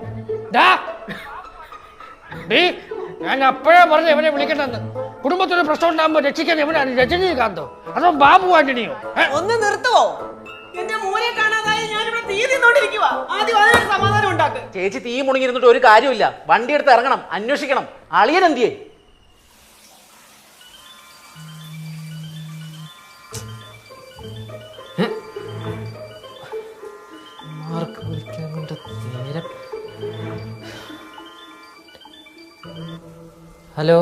ഞാൻ അപ്പോഴേ പറഞ്ഞു ഇവനെ വിളിക്കണ്ടെന്ന്. കുടുംബത്തിന് പ്രശ്നം ഉണ്ടാകുമ്പോ രക്ഷിക്കാൻ എവനാണ്? രജനീകാന്തോ അതോ ബാബു ആന്റണിയോ? ഒന്ന് നിർത്തുവോ? എന്റെ മോനെ കാണാതായി ഞാനിവിടെ തീ നിന്നോണ്ടിരിക്കുക. ആദ്യം അതിനൊരു സമാധാനം ഉണ്ടാക്ക്. ചേച്ചി തീ മുണങ്ങിയിരുന്നിട്ട് ഒരു കാര്യമില്ല. വണ്ടി എടുത്ത് ഇറങ്ങണം, അന്വേഷിക്കണം. അളിയൻ എന്തിയേ? ഹലോ,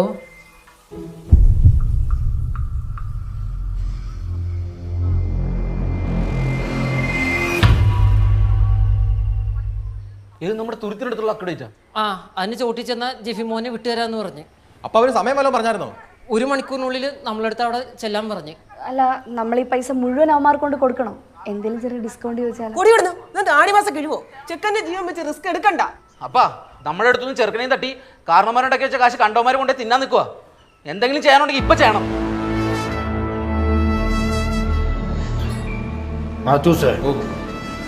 ഇത് നമ്മുടെ തുരുത്തിനടുത്തുള്ള അക്കഡേറ്റാ. അതിന് ചോട്ടി ചെന്ന ജിഫി മോനെ വിട്ടുതരാന്ന് പറഞ്ഞ്. അപ്പൊ അവര് സമയം വല്ലതും പറഞ്ഞായിരുന്നോ? 1 മണിക്കൂറിനുള്ളിൽ നമ്മളടുത്ത് അവിടെ ചെല്ലാൻ പറഞ്ഞ്. അല്ല, നമ്മൾ ഈ പൈസ മുഴുവൻ അവന്മാർക്ക് കൊണ്ട് കൊടുക്കണം. എന്തെങ്കിലും ചെറിയ ഡിസ്കൗണ്ട് ചോദിച്ചാൽ കൊടി വിടുന്നു. എന്നിട്ട് ആണിമാസം കഴിവോ? ചെക്കന്റെ ജീവൻ വെച്ച് റിസ്ക് എടുക്കണ്ട. അപ്പാ നമ്മുടെ അടുത്തുനിന്ന് ചെറുക്കനെയും തട്ടി കാരണവന്മാരുണ്ടാക്കി വെച്ച കാശ് കണ്ടവന്മാരെ കൊണ്ടേ തിന്നാൻ നിൽക്കുക. എന്തെങ്കിലും ചെയ്യാനുണ്ടെങ്കിൽ ഇപ്പൊ ചെയ്യണം.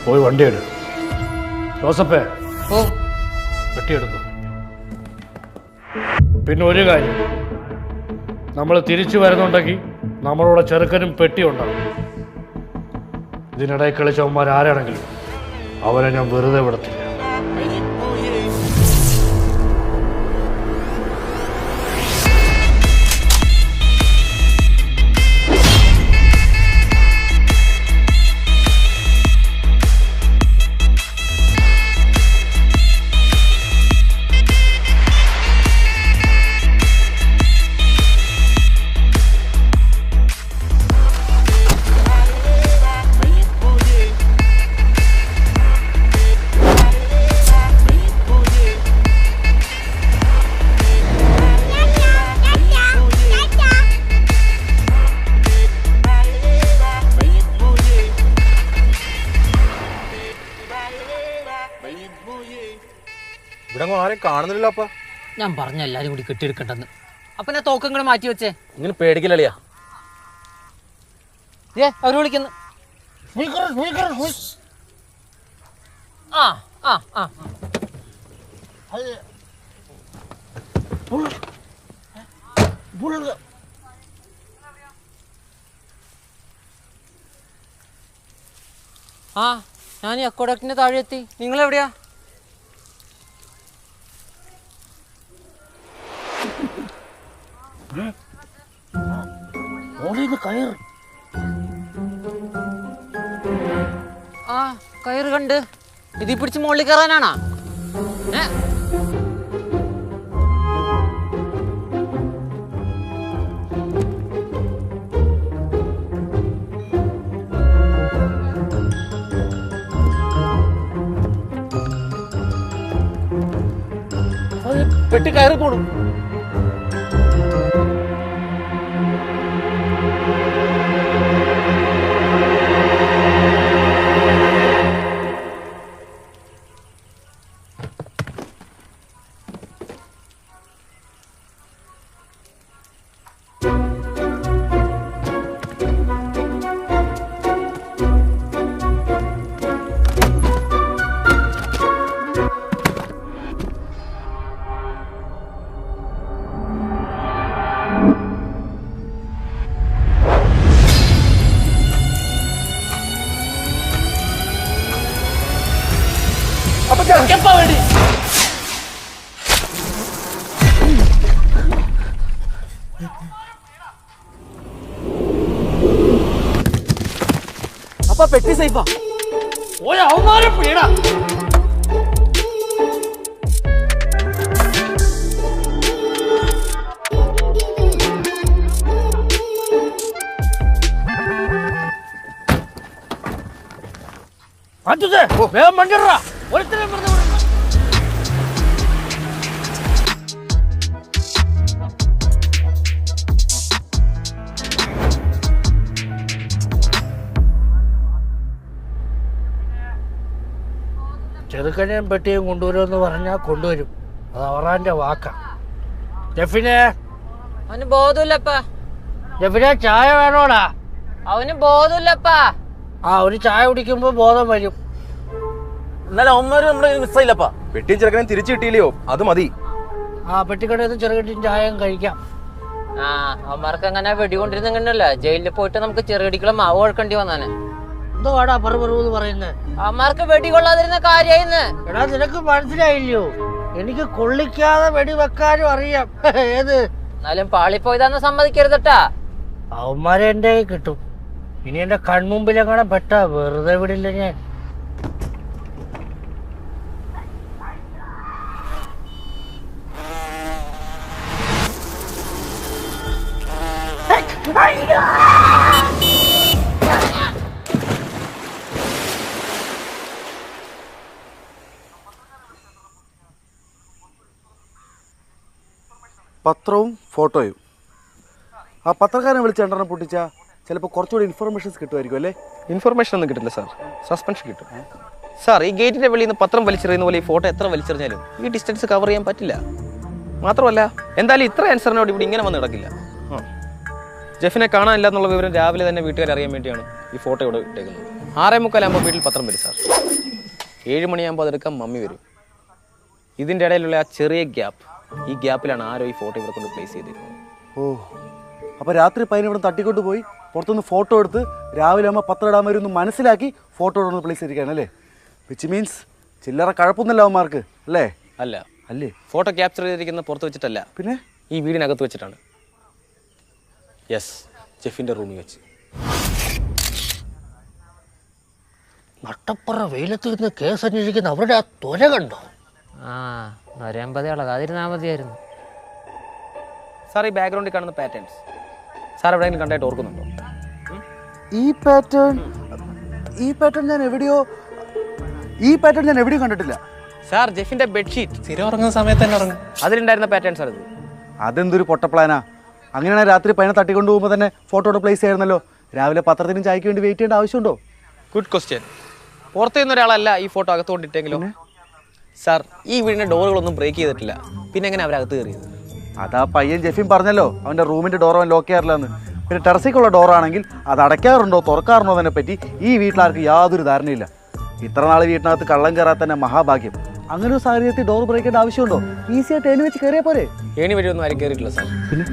പോയി വണ്ടി എടുക്കും. ജോസഫേ, പെട്ടിയെടുക്കും. പിന്നെ ഒരു കാര്യം, നമ്മൾ തിരിച്ചു വരുന്നുണ്ടെങ്കിൽ നമ്മളോട് ചെറുക്കനും പെട്ടിയുണ്ടാകും. ഇതിനിടയിൽ കളിച്ചവന്മാർ ആരാണെങ്കിലും അവരെ ഞാൻ വെറുതെ വിടത്തില്ല. കാണുന്നില്ലല്ലോ. അപ്പൊ ഞാൻ പറഞ്ഞ എല്ലാരും കൂടി കെട്ടിയെടുക്കണ്ടെന്ന്. അപ്പൊ ഞാൻ തോക്കങ്ങൾ മാറ്റി വെച്ചേ. ഇങ്ങനെ പേടിക്കലിയാ. അവര് വിളിക്കുന്നു. ഞാൻ ഈ അക്കോഡക്റ്റിന്റെ താഴെ എത്തി. നിങ്ങൾ എവിടെയാ? കയറ് കണ്ട് ഇതി പിടിച്ച് മുകളിൽ കയറാനാണോ? പെട്ടി കയറി പോണു. അപ്പൊ പെട്ടി സേഫാ. അവന്മാരെ പിടിടാ. വേഗം വണ്ടിടാ. ഒരുത്തരം വെറുതെ ചെറുക്കനെയും പെട്ടിയും കൊണ്ടുവരുമെന്ന് പറഞ്ഞാൽ കൊണ്ടുവരും. അത് അവറാൻ്റെ വാക്കാ. ജെഫിനെ, അവന് ബോധമില്ലപ്പാ. ജെഫിനെ ചായ വേണോടാ? അവന് ബോധമില്ലപ്പാ. ആ, ഒരു ചായ കുടിക്കുമ്പോൾ ബോധം വരും. എന്നാലും അവന്മാര് നമ്മുടെ മിസ്സായില്ലപ്പാ. പെട്ടിയും ചെറുക്കനും തിരിച്ചു കിട്ടിയില്ലയോ, അത് മതി. ആ, പെട്ടിക്കടയിൽ നിന്ന് ചെറുകെട്ടിയും ചായയും കഴിക്കാം. ആ, അവന്മാർക്ക് അങ്ങനെ വെടികൊണ്ടിരുന്നില്ല. ജയിലിൽ പോയിട്ട് നമുക്ക് ചെറുകടിക്കുള്ള മാവ് കൊടുക്കേണ്ടി വന്നാനെ. എന്തുവാടാ പറന്ന് പറയുന്നത്? അവന്മാർക്ക് വെടി കൊള്ളാതിരുന്ന കാര്യമായിന്ന്. എടാ, നിനക്ക് മനസ്സിലായില്ലയോ? എനിക്ക് കൊള്ളിക്കാതെ വെടി വെക്കാനും അറിയാം. ഏത് എന്നാലും പാളിപ്പോയതാന്ന് സമ്മതിക്കരുതട്ടാ. അവന്മാരെ എൻ്റെ കയ്യിൽ കിട്ടും. ഇനി എൻ്റെ കൺമുമ്പിലെങ്ങനെ പെട്ട വെറുതെ വിടില്ല ഞാൻ. പത്രവും ഫോട്ടോയും. ആ പത്രക്കാരനെ വിളിച്ച് രണ്ടെണ്ണം പൊട്ടിച്ചാൽ ചിലപ്പോൾ കുറച്ചുകൂടി ഇൻഫർമേഷൻസ് കിട്ടുമായിരിക്കും അല്ലേ? ഇൻഫർമേഷൻ ഒന്നും കിട്ടില്ല സാർ, സസ്പെൻഷൻ കിട്ടും. സാർ, ഈ ഗേറ്റിന്റെ വെളിയിൽ നിന്ന് പത്രം വലിച്ചെറിയുന്ന പോലെ ഈ ഫോട്ടോ എത്ര വലിച്ചെറിഞ്ഞാലും ഈ ഡിസ്റ്റൻസ് കവർ ചെയ്യാൻ പറ്റില്ല. മാത്രമല്ല, എന്തായാലും ഇത്ര ആൻസറിനോട് ഇവിടെ ഇങ്ങനെ വന്ന് കിടക്കില്ല. ജെഫിനെ കാണാനില്ല എന്നുള്ള വിവരം രാവിലെ തന്നെ വീട്ടുകാർ അറിയാൻ വേണ്ടിയാണ് ഈ ഫോട്ടോ ഇവിടെ ഇട്ടേക്കുന്നത്. 6:45 വീട്ടിൽ പത്രം വരും സാർ. 7 മണിയാകുമ്പോൾ അതെടുക്കാൻ മമ്മി വരും. ഇതിൻ്റെ ഇടയിലുള്ള ആ ചെറിയ ഗ്യാപ്പ്, ഈ ഗ്യാപ്പിലാണ് ആരോ ഈ ഫോട്ടോ ഇവിടെ കൊണ്ട് പ്ലേസ് ചെയ്തിരുന്നത്. ഓ, അപ്പോൾ രാത്രി പയ്യനെ ഇവിടെ തട്ടിക്കൊണ്ട് പോയി പുറത്തുനിന്ന് ഫോട്ടോ എടുത്ത് രാവിലെ ആകുമ്പോൾ പത്രം ഇടാൻ വരുമെന്ന് മനസ്സിലാക്കി ഫോട്ടോ ഇടുന്ന പ്ലേസ് ചെയ്തിരിക്കുകയാണല്ലേ? വിച്ച് മീൻസ് ചില്ലറ കഴപ്പൊന്നുമില്ല അവന്മാർക്ക് അല്ലേ? അല്ല അല്ലേ, ഫോട്ടോ ക്യാപ്ചർ ചെയ്തിരിക്കുന്ന പുറത്ത് വെച്ചിട്ടല്ല, പിന്നെ ഈ വീടിനകത്ത് വെച്ചിട്ടാണ്. യെസ്, ജെഫിൻ്റെ റൂമിൽ വെച്ച്. നട്ടപ്പുറ വെയിലത്ത് നിന്ന് കേസ് അന്വേഷിക്കുന്ന അവരുടെ ആ ത്വര കണ്ടോ? ആ, 150 ഇളകാതിരുന്നാ മതിയായിരുന്നു. സാർ, ഈ ബാക്ക്ഗ്രൗണ്ടിൽ കാണുന്ന പാറ്റേൺസ് സാർ എവിടെയെങ്കിലും കണ്ടായിട്ട് ഓർക്കുന്നുണ്ടോ? ഈ പാറ്റേൺ ഞാൻ എവിടെയോ കണ്ടിട്ടില്ല സാർ. ജെഫിന്റെ ബെഡ്ഷീറ്റ് സ്ഥിരം ഉറങ്ങുന്ന സമയത്ത് തന്നെ ഉറങ്ങും. അതിലുണ്ടായിരുന്ന പാറ്റേൺസ് ആണ് ഇത്. അതെന്തൊരു പൊട്ടപ്ലാനാ? അങ്ങനെയാണെങ്കിൽ രാത്രി പയ്യനെ തട്ടിക്കൊണ്ടു പോകുമ്പോൾ തന്നെ ഫോട്ടോയുടെ പ്ലേസ് ആയിരുന്നല്ലോ. രാവിലെ പത്രത്തിനും ചായക്ക് വേണ്ടി വെയിറ്റ് ചെയ്യേണ്ട ആവശ്യമുണ്ടോ? Good question. പുറത്തു നിന്ന ഒരാളല്ല ഈ ഫോട്ടോ അകത്തുകൊണ്ടിട്ടെങ്കിലോ? സാർ, ഈ വീടിന്റെ ഡോറുകളൊന്നും ബ്രേക്ക് ചെയ്തിട്ടില്ല, പിന്നെ എങ്ങനെ അവരകത്ത് കയറിയത്? അതാ പയ്യൻ ജെഫിൻ പറഞ്ഞല്ലോ, അവൻ്റെ റൂമിൻ്റെ ഡോർ അവൻ ലോക്ക് ചെയ്യാറില്ലെന്ന്. പിന്നെ ടെറസിക്കുള്ള ഡോറാണെങ്കിൽ അത് അടയ്ക്കാറുണ്ടോ തുറക്കാറുണ്ടോ എന്നതിനെ പറ്റി ഈ വീട്ടിലാർക്ക് യാതൊരു ധാരണയില്ല. ഇത്ര നാൾ വീട്ടിനകത്ത് കള്ളം കയറാൻ തന്നെ മഹാഭാഗ്യം. അങ്ങനെ ഒരു സാഹചര്യത്തിൽ ഡോർ ബ്രേക്ക് ചെയ്യേണ്ട ആവശ്യമുണ്ടോ? ഈസി ആയിട്ട് ഏണി വെച്ച് കയറിയാൽ പോരെ? ഏണി വഴിയൊന്നും ആരും കയറിയിട്ടില്ല സാർ. പിന്നെ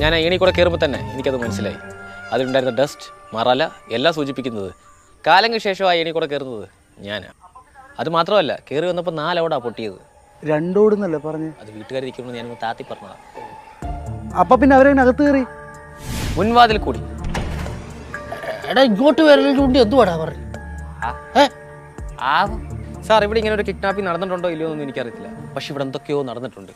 ഞാൻ ഏണി കൂടെ കയറുമ്പോൾ തന്നെ എനിക്കത് മനസ്സിലായി. അതിലുണ്ടായിരുന്ന ഡസ്റ്റ്, മറല എല്ലാം സൂചിപ്പിക്കുന്നത് കാലങ്ങൾക്ക് ശേഷം ആ ഏണി കൂടെ കയറുന്നത് ഞാനാണ്. അത് മാത്രമല്ല, കയറി വന്നപ്പോൾ 4 ഓടാ പൊട്ടിയത്. 2 ഓടുന്നല്ലേ പറഞ്ഞു? അത് വീട്ടുകാരിക്കുമ്പോൾ ഞാനൊന്ന് താത്തി പറഞ്ഞതാണ്. അപ്പൊ പിന്നെ അവരെങ്ങനെ അകത്ത് കയറി? മുൻവാതിൽ കൂടി. എടാ, ഇങ്ങോട്ട് വരലുണ്ട് എന്തുവാടാ പറഞ്ഞു? സാർ, ഇവിടെ ഇങ്ങനെ ഒരു കിഡ്നാപ്പിംഗ് നടന്നിട്ടുണ്ടോ ഇല്ലയോ എന്നൊന്നും എനിക്കറിയത്തില്ല. പക്ഷെ ഇവിടെ എന്തൊക്കെയോ നടന്നിട്ടുണ്ട്.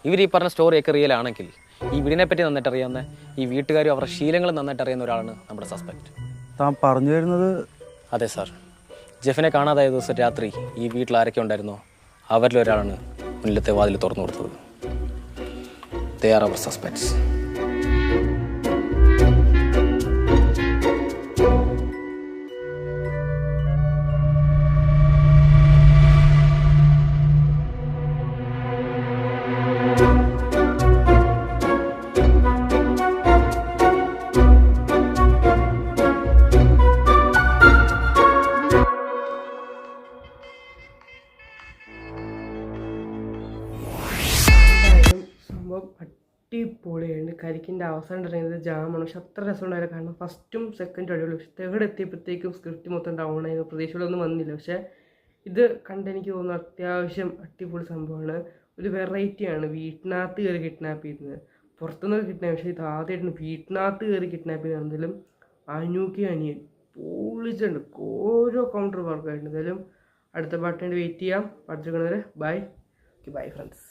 ഇവർ ഈ പറഞ്ഞ സ്റ്റോറിയൊക്കെ റിയൽ ആണെങ്കിൽ ഈ വീടിനെ പറ്റി നന്നായിട്ട് അറിയാവുന്ന, ഈ വീട്ടുകാരും അവരുടെ ശീലങ്ങൾ നന്നായിട്ട് അറിയുന്ന ഒരാളാണ് നമ്മുടെ സസ്പെക്ട്. താൻ പറഞ്ഞു വരുന്നത്? അതെ സാർ. ജെഫിനെ കാണാതായ ദിവസം രാത്രി ഈ വീട്ടിൽ ആരൊക്കെ ഉണ്ടായിരുന്നോ അവരിലൊരാളാണ് മുന്നിലത്തെ വാതിൽ തുറന്നു കൊടുത്തത്. They are our suspects. സംഭവം അടിപൊളിയുണ്ട്. കരിക്കിൻ്റെ അവസാനം ഇറങ്ങിയത് ജാമാണ്. പക്ഷെ അത്ര രസമുണ്ടായിരുന്നു. കാരണം ഫസ്റ്റും സെക്കൻഡും അടിപൊളി. പക്ഷെ തേർഡ് എത്തിയപ്പോഴത്തേക്കും സ്ക്രിപ്റ്റ് മൊത്തം ഡൗൺ ആയിരുന്നു. പ്രതീക്ഷകളൊന്നും വന്നില്ല. പക്ഷേ ഇത് കണ്ടെനിക്ക് തോന്നുന്നു അത്യാവശ്യം അടിപൊളി സംഭവമാണ്. ഒരു വെറൈറ്റിയാണ്. വീട്ടിനകത്ത് കയറി കിഡ്നാപ്പ് ചെയ്യുന്നത്, പുറത്തുനിന്നൊക്കെ കിഡ്നാപ്പ്. പക്ഷേ ഇത് ആദ്യമായിട്ടാണ് വീട്ടിനകത്ത് കയറി കിഡ്നാപ്പ് ചെയ്യുന്നത്. എന്തായാലും അനൂക്കി അനിയൻ പൊളിച്ചുണ്ട്. ഓരോ കൗണ്ടർ വർക്കായിട്ടുണ്ട്. എന്തായാലും അടുത്ത പാട്ടിന് വെയിറ്റ് ചെയ്യാം. അടുത്ത കാണുന്നവരെ ബൈ. Bye friends.